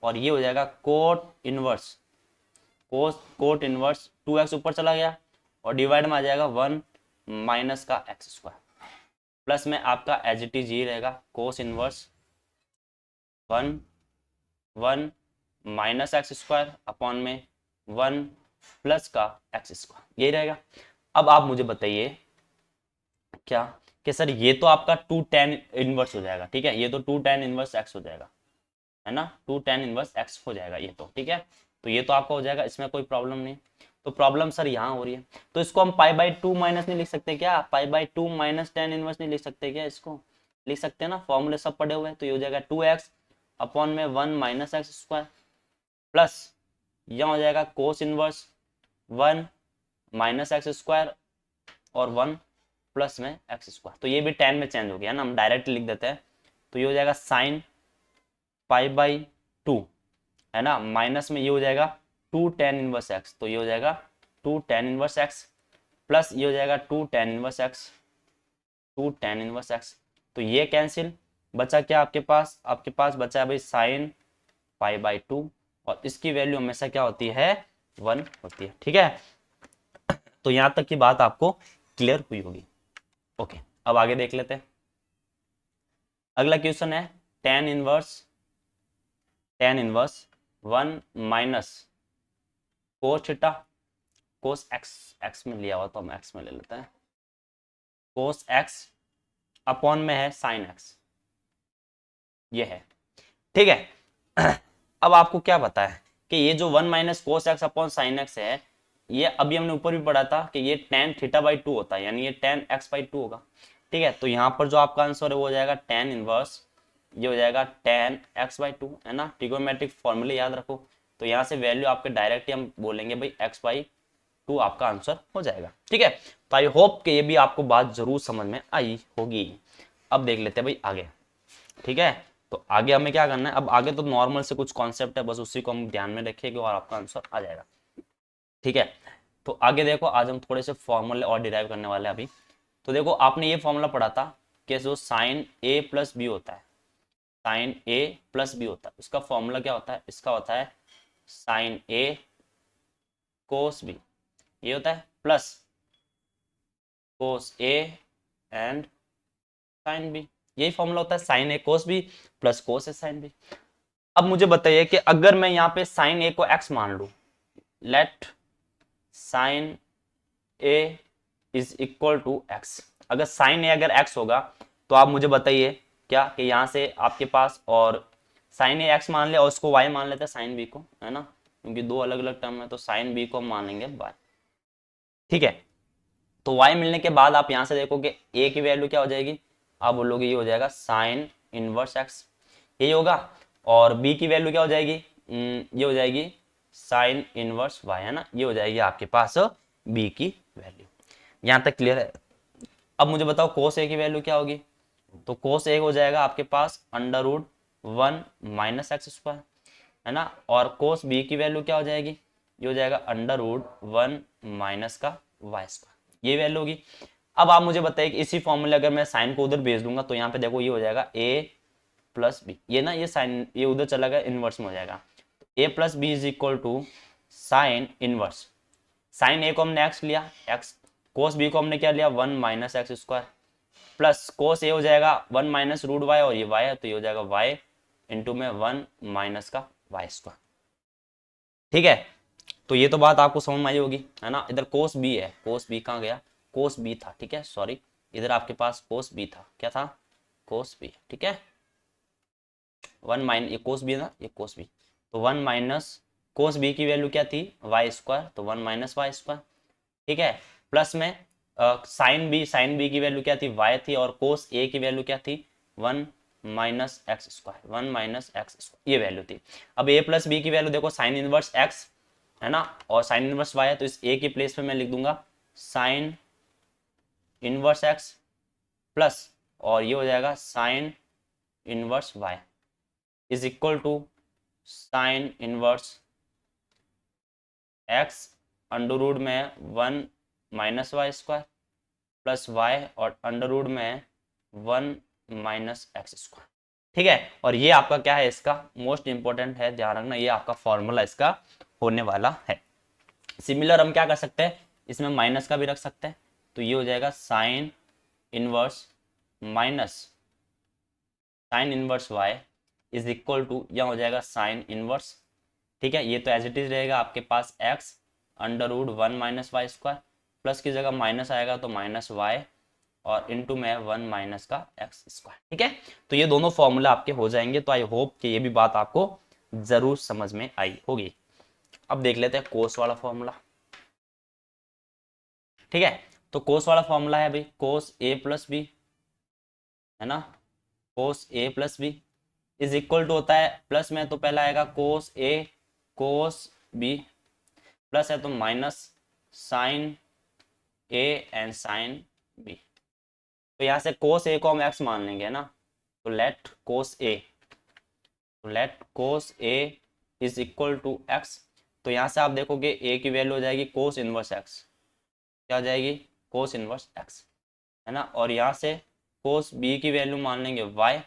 और ये हो जाएगा cot inverse, cot inverse 2x ऊपर चला गया और डिवाइड में आ जाएगा 1 माइनस का एक्स स्क्वायर प्लस में आपका एज इट इज ये रहेगा कोस inverse 1 minus x square upon में 1 प्लस का एक्स स्क्वायर, यही रहेगा। अब आप मुझे बताइए क्या कि सर ये तो आपका 2 tan इनवर्स हो जाएगा। ठीक है, ये तो 2 tan इनवर्स x हो जाएगा, है ना, 2 tan इनवर्स x हो जाएगा ये तो। ठीक है, तो ये तो आपका हो जाएगा, इसमें कोई प्रॉब्लम नहीं। तो प्रॉब्लम सर यहाँ हो रही है, तो इसको हम π/2 माइनस नहीं लिख सकते क्या, π/2 माइनस tan इनवर्स नहीं लिख सकते क्या, इसको लिख सकते हैं ना, फॉर्मूले सब पड़े हुए हैं। तो ये हो जाएगा 2x अपॉन में 1 माइनस एक्स स्क्वायर प्लस यहाँ हो जाएगा cos inverse 1 minus x square और 1 प्लस में एक्स स्क्वायर। तो ये भी tan में चेंज हो गया ना, हम डायरेक्ट लिख देते हैं। तो ये हो जाएगा साइन π/2, है ना, माइनस में ये हो जाएगा 2 tan इनवर्स x, तो ये हो जाएगा 2 tan इनवर्स x प्लस ये हो जाएगा 2 tan inverse x, 2 tan inverse x. तो ये कैंसिल, बचा क्या आपके पास? आपके पास बचा है भाई साइन पाई बाई 2, और इसकी वैल्यू हमेशा क्या होती है? 1 होती है। ठीक है, तो यहां तक की बात आपको क्लियर हुई होगी। ओके, अब आगे देख लेते हैं। अगला क्वेश्चन है tan inverse 1 minus cos theta, cos x, x में लिया हुआ तो हम एक्स में ले लेते हैं, कोस एक्स अपॉन में है साइन एक्स, ये है। ठीक है, अब आपको क्या पता है कि ये जो 1 minus cos x upon sine x है, ये अभी हमने ऊपर भी पढ़ा था कि ये tan थीटा बाई 2 होता है, यानी ये tan x बाई 2 होगा। ठीक है, तो यहाँ पर जो आपका आंसर है वो हो जाएगा tan इनवर्स, ये हो जाएगा tan x बाई 2, है ना। ट्रिगोनोमेट्रिक फॉर्मूले याद रखो, तो यहाँ से वैल्यू आपके डायरेक्ट हम बोलेंगे भाई x बाई 2 आपका आंसर हो जाएगा। ठीक है, तो आई होप कि ये भी आपको बात जरूर समझ में आई होगी। अब देख लेते हैं भाई आगे। ठीक है, तो आगे हमें क्या करना है? अब आगे तो नॉर्मल से कुछ कॉन्सेप्ट है, बस उसी को हम ध्यान में रखेंगे और आपका आंसर आ जाएगा। ठीक है, तो आगे देखो, आज हम थोड़े से फॉर्मूले और डिराइव करने वाले हैं अभी। तो देखो, आपने ये फॉर्मूला पढ़ा था कि जो साइन ए प्लस बी होता है, साइन ए प्लस बी होता है, उसका फॉर्मूला क्या होता है? इसका होता है साइन ए कोस बी, ये होता है, plus cos A and sine B, यही फॉर्मूला होता है, sine A cos B plus cos A sine B. अब मुझे बताइए कि अगर मैं यहाँ पे साइन ए को एक्स मान लू, let sine A is equal to x, अगर साइन ए अगर एक्स होगा तो आप मुझे बताइए क्या कि यहाँ से आपके पास, और साइन ए एक्स मान ले और उसको वाई मान लेते हैं साइन बी को, है ना, क्योंकि दो अलग अलग टर्म है, तो साइन बी को हम मान लेंगे वाई। ठीक है, तो y मिलने के बाद आप यहां से देखोगे a की वैल्यू क्या हो जाएगी? आप बोलोगे ये हो जाएगा साइन इनवर्स x, यही होगा। और b की वैल्यू क्या हो जाएगी? ये हो जाएगी साइन इनवर्स y, है ना, ये हो जाएगी आपके पास b की वैल्यू। यहां तक क्लियर है? अब मुझे बताओ कोस a की वैल्यू क्या होगी? तो कोस a हो जाएगा आपके पास under root 1 minus x square, है ना। और कोस b की वैल्यू क्या हो जाएगी? ये हो जाएगा अंडर रूट 1 माइनस का वाई स्क्वायर, ये वैल्यू होगी। अब आप मुझे बताइए कि इसी फॉर्मूले अगर मैं साइन को उधर भेज दूंगा तो यहाँ पे देखो ये हो जाएगा a प्लस बी, ये ना, ये साइन ये उधर चला गया, इनवर्स में हो जाएगा। a plus b is equal to sine inverse, sine a को हमने एक्स लिया, एक्स, कोस बी को हमने क्या लिया? 1 minus x square, plus cos a हो जाएगा 1 माइनस रूट वाई, और ये वाई है तो ये हो जाएगा वाई इंटू में 1 माइनस का वाई स्क्वायर। ठीक है, तो ये तो बात आपको समझ में आई होगी, है ना। इधर कोस बी है, कोस बी कहाँ गया? कोस बी था, ठीक है, सॉरी, इधर आपके पास कोस बी था, क्या था? कोस बी, ठीक है। 1 माइनस, ये कोस बी है ना, ये कोस बी, तो 1 माइनस कोस बी की वैल्यू क्या थी? वाई स्क्वायर, तो 1 माइनस वाई स्क्वायर, ठीक है। प्लस में साइन बी की वैल्यू क्या थी? वाई थी, और कोस ए की वैल्यू क्या थी? 1 minus x square, 1 minus x square, ये वैल्यू थी। अब ए प्लस बी की वैल्यू देखो, साइन इनवर्स एक्स, है ना, और साइन इनवर्स वाई है, तो इस ए की प्लेस पे मैं लिख दूंगा साइन इनवर्स एक्स प्लस, और ये हो जाएगा sine inverse y is equal to sine inverse x under root में 1 minus y square plus y, और अंडर रूट में 1 माइनस एक्स स्क्वायर। ठीक है, और ये आपका क्या है? इसका मोस्ट इंपॉर्टेंट है, ध्यान रखना, ये आपका फॉर्मूला इसका होने वाला है। सिमिलर हम क्या कर सकते हैं? इसमें माइनस का भी रख सकते हैं, तो ये हो जाएगा sine inverse minus sine inverse y is equal to, यह हो जाएगा साइन इनवर्स, ठीक है, ये तो एज इट इज रहेगा आपके पास x under root 1 minus y square, plus की जगह माइनस आएगा तो माइनस वाई, और इनटू में 1 माइनस का एक्स स्क्वायर। ठीक है, तो ये दोनों फॉर्मूला आपके हो जाएंगे। तो आई होप कि ये भी बात आपको जरूर समझ में आई होगी। अब देख लेते हैं कोस वाला फॉर्मूला। ठीक है, तो कोस वाला फॉर्मूला है भाई कोस ए प्लस बी, है ना, cos a plus b is equal to होता है, प्लस में तो पहला आएगा कोस ए कोस बी, प्लस है तो minus sine A and sine B. तो यहाँ से कोस ए को हम एक्स मान लेंगे, है ना, तो लेट कोस ए, तो let cos A is equal to x. तो यहाँ से आप देखोगे ए की वैल्यू हो जाएगी कोस इनवर्स एक्स, क्या हो जाएगी, कोस इनवर्स एक्स, है ना। और यहाँ से कोस बी की वैल्यू मान लेंगे वाई,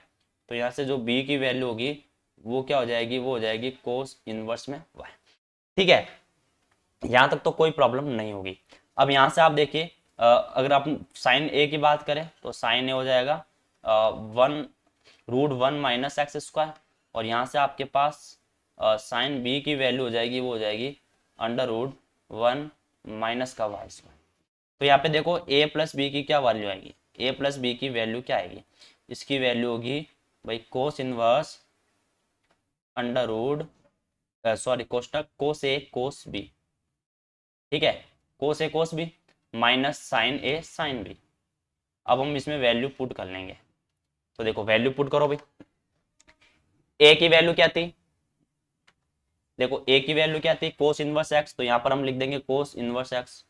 तो यहाँ से जो बी की वैल्यू होगी वो क्या हो जाएगी, वो हो जाएगी कोस इनवर्स में वाई। ठीक है, यहाँ तक तो कोई प्रॉब्लम नहीं होगी। अब यहाँ से आप देखिए, अगर आप साइन ए की बात करें तो साइन ए हो जाएगा 1√1 - x², और यहाँ से आपके पास साइन बी की वैल्यू हो जाएगी, वो हो जाएगी √1 - का y²। तो यहाँ पे देखो a प्लस बी की क्या वैल्यू आएगी, a प्लस बी की वैल्यू क्या आएगी, इसकी वैल्यू होगी भाई cos inverse कोष्टक cos A cos B. ठीक है, cos A cos B minus sine A sine B. अब हम इसमें वैल्यू पुट कर लेंगे, तो देखो वैल्यू पुट करो भाई। ए की वैल्यू क्या थी, देखो ए की वैल्यू क्या थी, कोस इनवर्स एक्स, तो यहाँ पर हम लिख देंगे cos inverse x,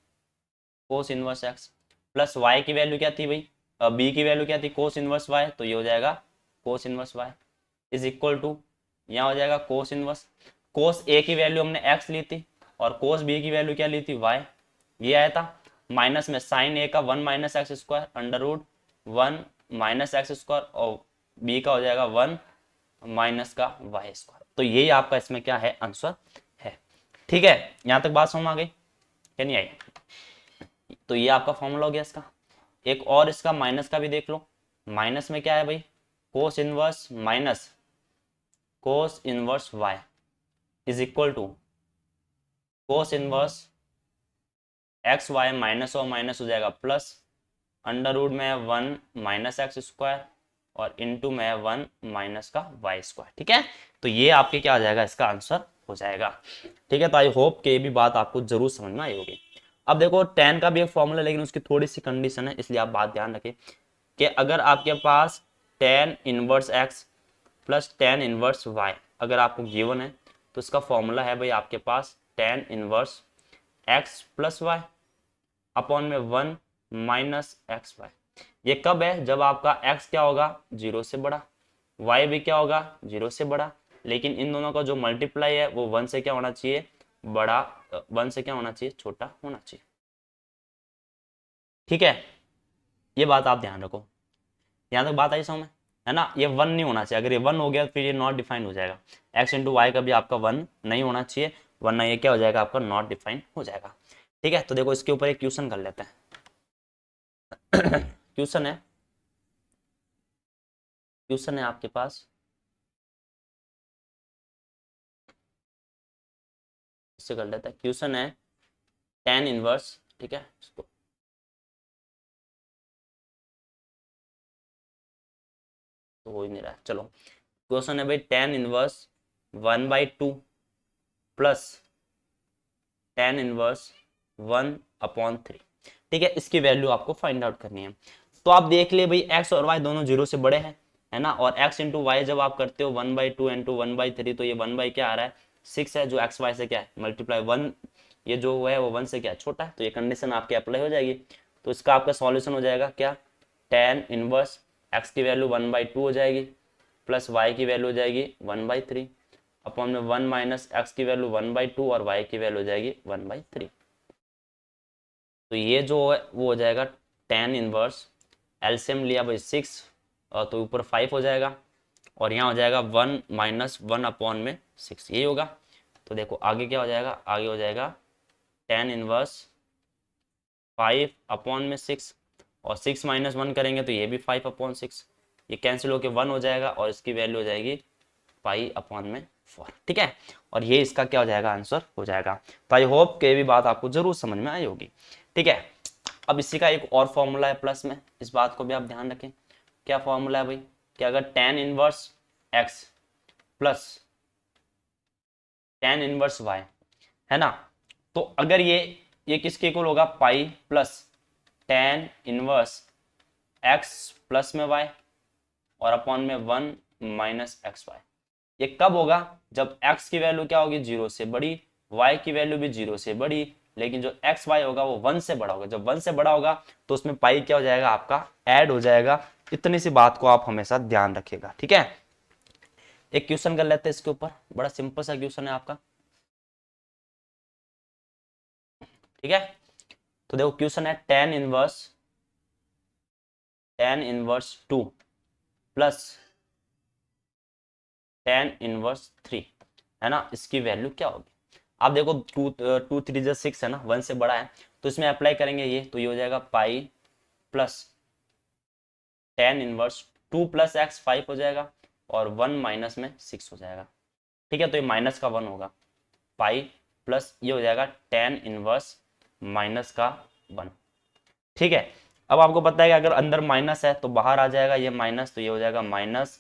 cos inverse x plus y की वैल्यू क्या थी भाई, बी की वैल्यू क्या थी, कोस इनवर्स वाई, तो ये हो जाएगा cos inverse y is equal to, यहाँ हो जाएगा कोस इनवर्स, कोस ए की वैल्यू हमने एक्स ली थी और कोस बी की वैल्यू क्या ली थी वाई, ये आया था, माइनस में साइन ए का 1 - x² √1 - x² और बी का हो जाएगा 1 - का y²। तो यही आपका इसमें क्या है, आंसर है। ठीक है, यहां तक बात समझ आ गई क्या, नहीं आई? तो ये आपका फॉर्मूला हो गया इसका। एक और इसका माइनस का भी देख लो, माइनस में क्या है भाई, cos inverse minus cos inverse y is equal to cos inverse x y minus और माइनस हो जाएगा प्लस √ में 1 - x² और इनटू में 1 - का y²। ठीक है, तो ये आपके क्या आ जाएगा, इसका आंसर हो जाएगा। ठीक है, तो आई होप कि ये भी बात आपको जरूर समझ में आई होगी। अब देखो tan का भी एक फॉर्मूला, लेकिन उसकी थोड़ी सी कंडीशन है, इसलिए आप बात ध्यान रखें कि अगर आपके पास tan inverse x plus tan inverse y अगर आपको गिवन है, तो इसका फॉर्मूला है भाई आपके पास tan inverse x plus y upon में 1 - xy। ये कब है, जब आपका x क्या होगा, 0 से बड़ा, y भी क्या होगा, 0 से बड़ा, लेकिन इन दोनों का जो मल्टीप्लाई है वो 1 से क्या होना चाहिए, बड़ा, 1 से क्या होना चाहिए, छोटा होना चाहिए। ठीक है, ये बात आप ध्यान रखो, यहां तक बात आई समझ में, है ना। ये 1 नहीं होना चाहिए, अगर ये 1 हो गया फिर ये नॉट डिफाइंड हो जाएगा, x इंटू वाई का भी आपका 1 नहीं होना चाहिए, वरना ये क्या हो जाएगा, आपका नॉट डिफाइंड हो जाएगा। ठीक है, तो देखो इसके ऊपर एक क्वेश्चन कर लेते हैं। क्वेश्चन है, क्वेश्चन है आपके पास, इससे कर लेते हैं। क्वेश्चन है tan इनवर्स, ठीक है, इसको तो हो ही नहीं रहा है, चलो क्वेश्चन है भाई tan inverse 1/2 plus tan inverse 1/3। ठीक है, इसकी वैल्यू आपको फाइंड आउट करनी है। तो आप देख ले भाई x और y दोनों 0 से बड़े हैं, है ना, और x इंटू वाई जब आप करते हो 1/2 इंटू 1/3, तो ये 1 क्या आ रहा है, 6 है, जो x y से क्या है मल्टीप्लाई 1, ये जो है वो 1 से क्या है, छोटा है, तो ये कंडीशन आपकी अप्लाई हो जाएगी। तो इसका आपका सॉल्यूशन हो जाएगा क्या, tan इनवर्स x की वैल्यू 1/2 हो जाएगी प्लस y की वैल्यू हो जाएगी 1/3 अपॉन में 1 माइनस एक्स की वैल्यू 1/2 और y की वैल्यू हो जाएगी 1/3। तो ये जो है वो हो जाएगा tan इनवर्स, एलसीएम लिया भाई 6 और तो ऊपर 5 हो जाएगा और यहाँ हो जाएगा 1 - 1 अपॉन में 6, यही होगा। तो देखो आगे क्या हो जाएगा, आगे हो जाएगा tan इनवर्स 5 अपॉन में 6 और 6 - 1 करेंगे तो ये भी 5 अपॉन 6, ये कैंसिल होके 1 हो जाएगा और इसकी वैल्यू हो जाएगी पाई अपॉन में 4। ठीक है, और ये इसका क्या हो जाएगा, आंसर हो जाएगा। तो आई होप कि ये भी बात आपको जरूर समझ में आई होगी। ठीक है, अब इसी का एक और फॉर्मूला है प्लस में, इस बात को भी आप ध्यान रखें। क्या फॉर्मूला है भाई, कि अगर tan inverse x plus tan inverse y, है ना, तो अगर ये किसके इक्वल होगा, pi plus tan inverse x plus में y और अपॉन में 1 माइनस xy। ये कब होगा, जब x की वैल्यू क्या होगी, 0 से बड़ी, y की वैल्यू भी 0 से बड़ी, लेकिन जो एक्स वाई होगा वो 1 से बड़ा होगा। जब 1 से बड़ा होगा तो उसमें पाई क्या हो जाएगा, आपका ऐड हो जाएगा। इतनी सी बात को आप हमेशा ध्यान रखिएगा। ठीक है, एक क्वेश्चन कर लेते हैं इसके ऊपर, बड़ा सिंपल सा क्वेश्चन है आपका। ठीक है, तो देखो क्वेश्चन है tan inverse 2 plus tan inverse 3, है ना, इसकी वैल्यू क्या होगी। आप देखो 2 3 6 है ना, 1 से बड़ा है, तो इसमें अप्लाई करेंगे ये, तो ये हो जाएगा pi plus tan inverse 2 plus x 5 हो जाएगा, और 1 माइनस में 6 हो जाएगा। ठीक है, तो ये माइनस का 1 होगा, पाई प्लस ये हो जाएगा टेन इनवर्स माइनस का 1। ठीक है, अब आपको पता है कि अगर अंदर माइनस है तो बाहर आ जाएगा ये माइनस, तो ये हो जाएगा माइनस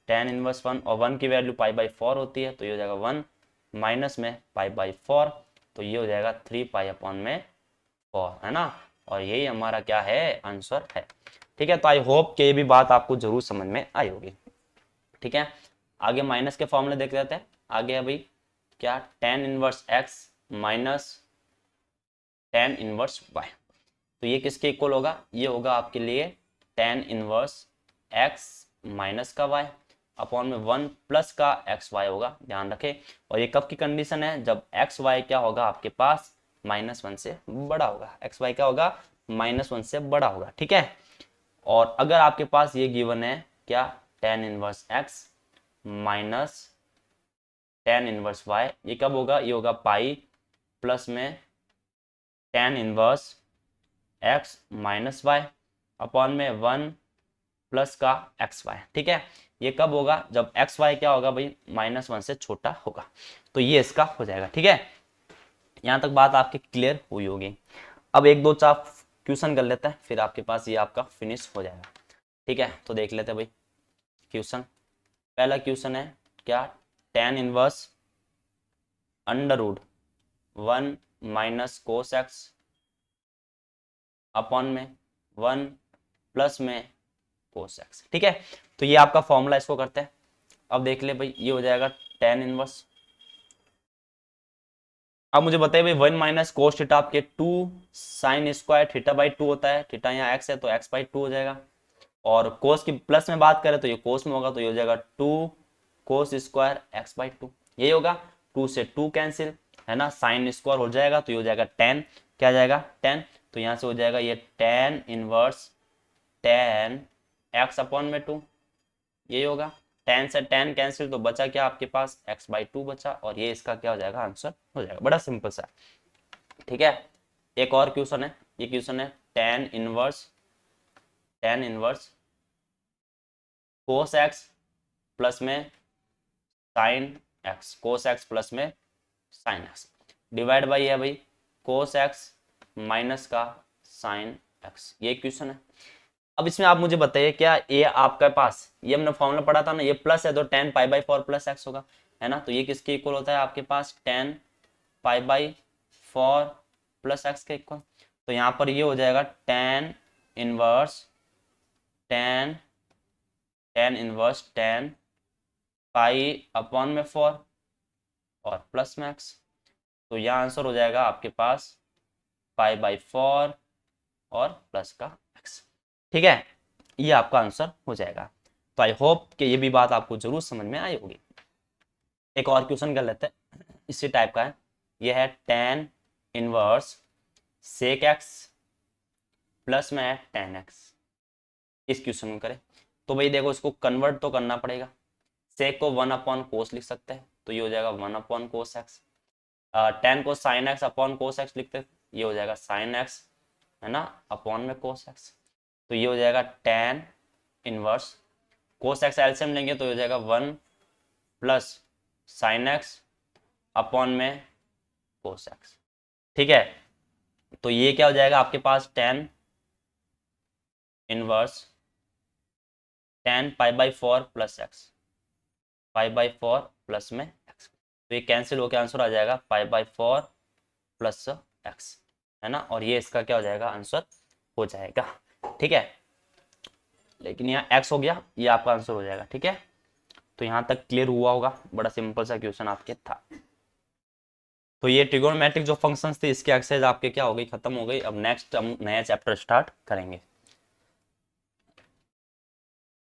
टेन इनवर्स 1, और 1 की वैल्यू पाई बाई 4 होती है, तो ये हो जाएगा 1 माइनस में पाई बाई 4, तो ये हो जाएगा 3 पाई अपॉन में 4, है ना, और यही हमारा क्या है, आंसर है। ठीक है, तो आई होप कि ये भी बात आपको जरूर समझ में आई होगी। ठीक है, आगे माइनस के फॉर्मूले देख लेते हैं। आगे है भाई क्या, tan inverse x minus tan inverse y, तो ये किसके इक्वल होगा, ये होगा आपके लिए टेन इनवर्स एक्स माइनस का वाई अपॉन में 1 प्लस का एक्स वाई होगा, ध्यान रखें। और ये कब की कंडीशन है, जब एक्स वाई क्या होगा आपके पास -1 से बड़ा होगा, एक्स वाई क्या होगा -1 से बड़ा होगा। ठीक है, और अगर आपके पास ये गिवन है क्या, tan inverse x minus tan inverse y, ये कब होगा, ये होगा पाई प्लस में tan inverse x minus y upon में 1 प्लस का एक्स वाई। ठीक है, ये कब होगा, जब एक्स वाई क्या होगा भाई -1 से छोटा होगा, तो ये इसका हो जाएगा। ठीक है, यहां तक बात आपकी क्लियर हुई होगी। अब एक दो चार क्वेश्चन कर लेते हैं, फिर आपके पास ये आपका फिनिश हो जाएगा। ठीक है, तो देख लेते हैं भाई क्वेश्चन। पहला क्वेश्चन है क्या, tan inverse under root 1 minus cos x upon में 1 प्लस में कोस एक्स। ठीक है, तो ये आपका फॉर्मूला, इसको करते हैं। अब देख ले भाई, ये हो जाएगा टेन इनवर्स, अब मुझे बताइए भाई 1 माइनस कोस थीटा आपके 2 साइन स्क्वायर थीटा बाई 2 होता है, थीटा यहाँ एक्स है तो एक्स बाई 2 हो जाएगा, और कोस की प्लस में बात करें तो ये कोस में होगा, तो ये हो जाएगा 2 कोस स्क्वायर एक्स बाई 2, यही होगा। 2 से 2 कैंसिल, है ना, साइन स्क्वायर हो जाएगा, तो ये हो जाएगा 10, क्या आ जाएगा 10, तो यहाँ से हो जाएगा ये टेन इनवर्स 10 एक्स अपॉन में 2, यही होगा। 10 से 10 कैंसिल, तो बचा क्या आपके पास x बाई 2 बचा, और ये इसका क्या हो जाएगा, आंसर हो जाएगा। बड़ा सिंपल सा, ठीक है। एक और क्वेश्चन है, ये क्वेश्चन है tan inverse cos x plus में sine x, cos x plus में साइन एक्स डिवाइड बाई है भाई कोस एक्स माइनस का साइन एक्स, ये क्वेश्चन है। अब इसमें आप मुझे बताइए, क्या ये आपके पास, ये हमने फॉर्मूला पढ़ा था ना, ये प्लस है तो ten pi by 4 plus x होगा, है ना, तो ये किसके इक्वल होता है आपके पास, tan pi by 4 plus x के इक्वल। तो यहाँ पर ये हो जाएगा tan inverse tan pi upon में 4 और प्लस में एक्स, तो यह आंसर हो जाएगा आपके पास पाई बाई 4 और प्लस का एक्स। ठीक है, ये आपका आंसर हो जाएगा। तो आई होप कि ये भी बात आपको जरूर समझ में आई होगी। एक और क्वेश्चन कर लेते हैं, इसी टाइप का है, ये है tan inverse sec x plus में है टेन एक्स। इस क्वेश्चन को करें तो भाई देखो, इसको कन्वर्ट तो करना पड़ेगा। सेक को 1 अपॉन कोस लिख सकते हैं, तो ये हो जाएगा 1 अपॉन कोस एक्स। टेन को sine x upon cos x लिखते हैं, ये हो जाएगा साइन एक्स, है ना, अपॉन में कोस एक्स, तो ये हो जाएगा tan inverse cos x LCM लेंगे तो हो जाएगा 1 प्लस साइन एक्स अपॉन में कोस एक्स। ठीक है, तो ये क्या हो जाएगा आपके पास tan inverse tan pi by 4 plus x, pi by 4 plus में एक्स, तो ये कैंसिल होकर आंसर आ जाएगा पाई बाई 4 प्लस एक्स, है ना, और ये इसका क्या हो जाएगा, आंसर हो जाएगा। ठीक है, लेकिन यहाँ x हो गया, ये आपका आंसर हो जाएगा। ठीक है, तो यहाँ तक क्लियर हुआ होगा, बड़ा सिंपल सा क्वेश्चन आपके था। तो ये ट्रिगोनोमेट्रिक जो फंक्शंस थे, इसके एक्सरसाइज आपके क्या हो गई, खत्म हो गई। अब नेक्स्ट हम नया चैप्टर स्टार्ट करेंगे।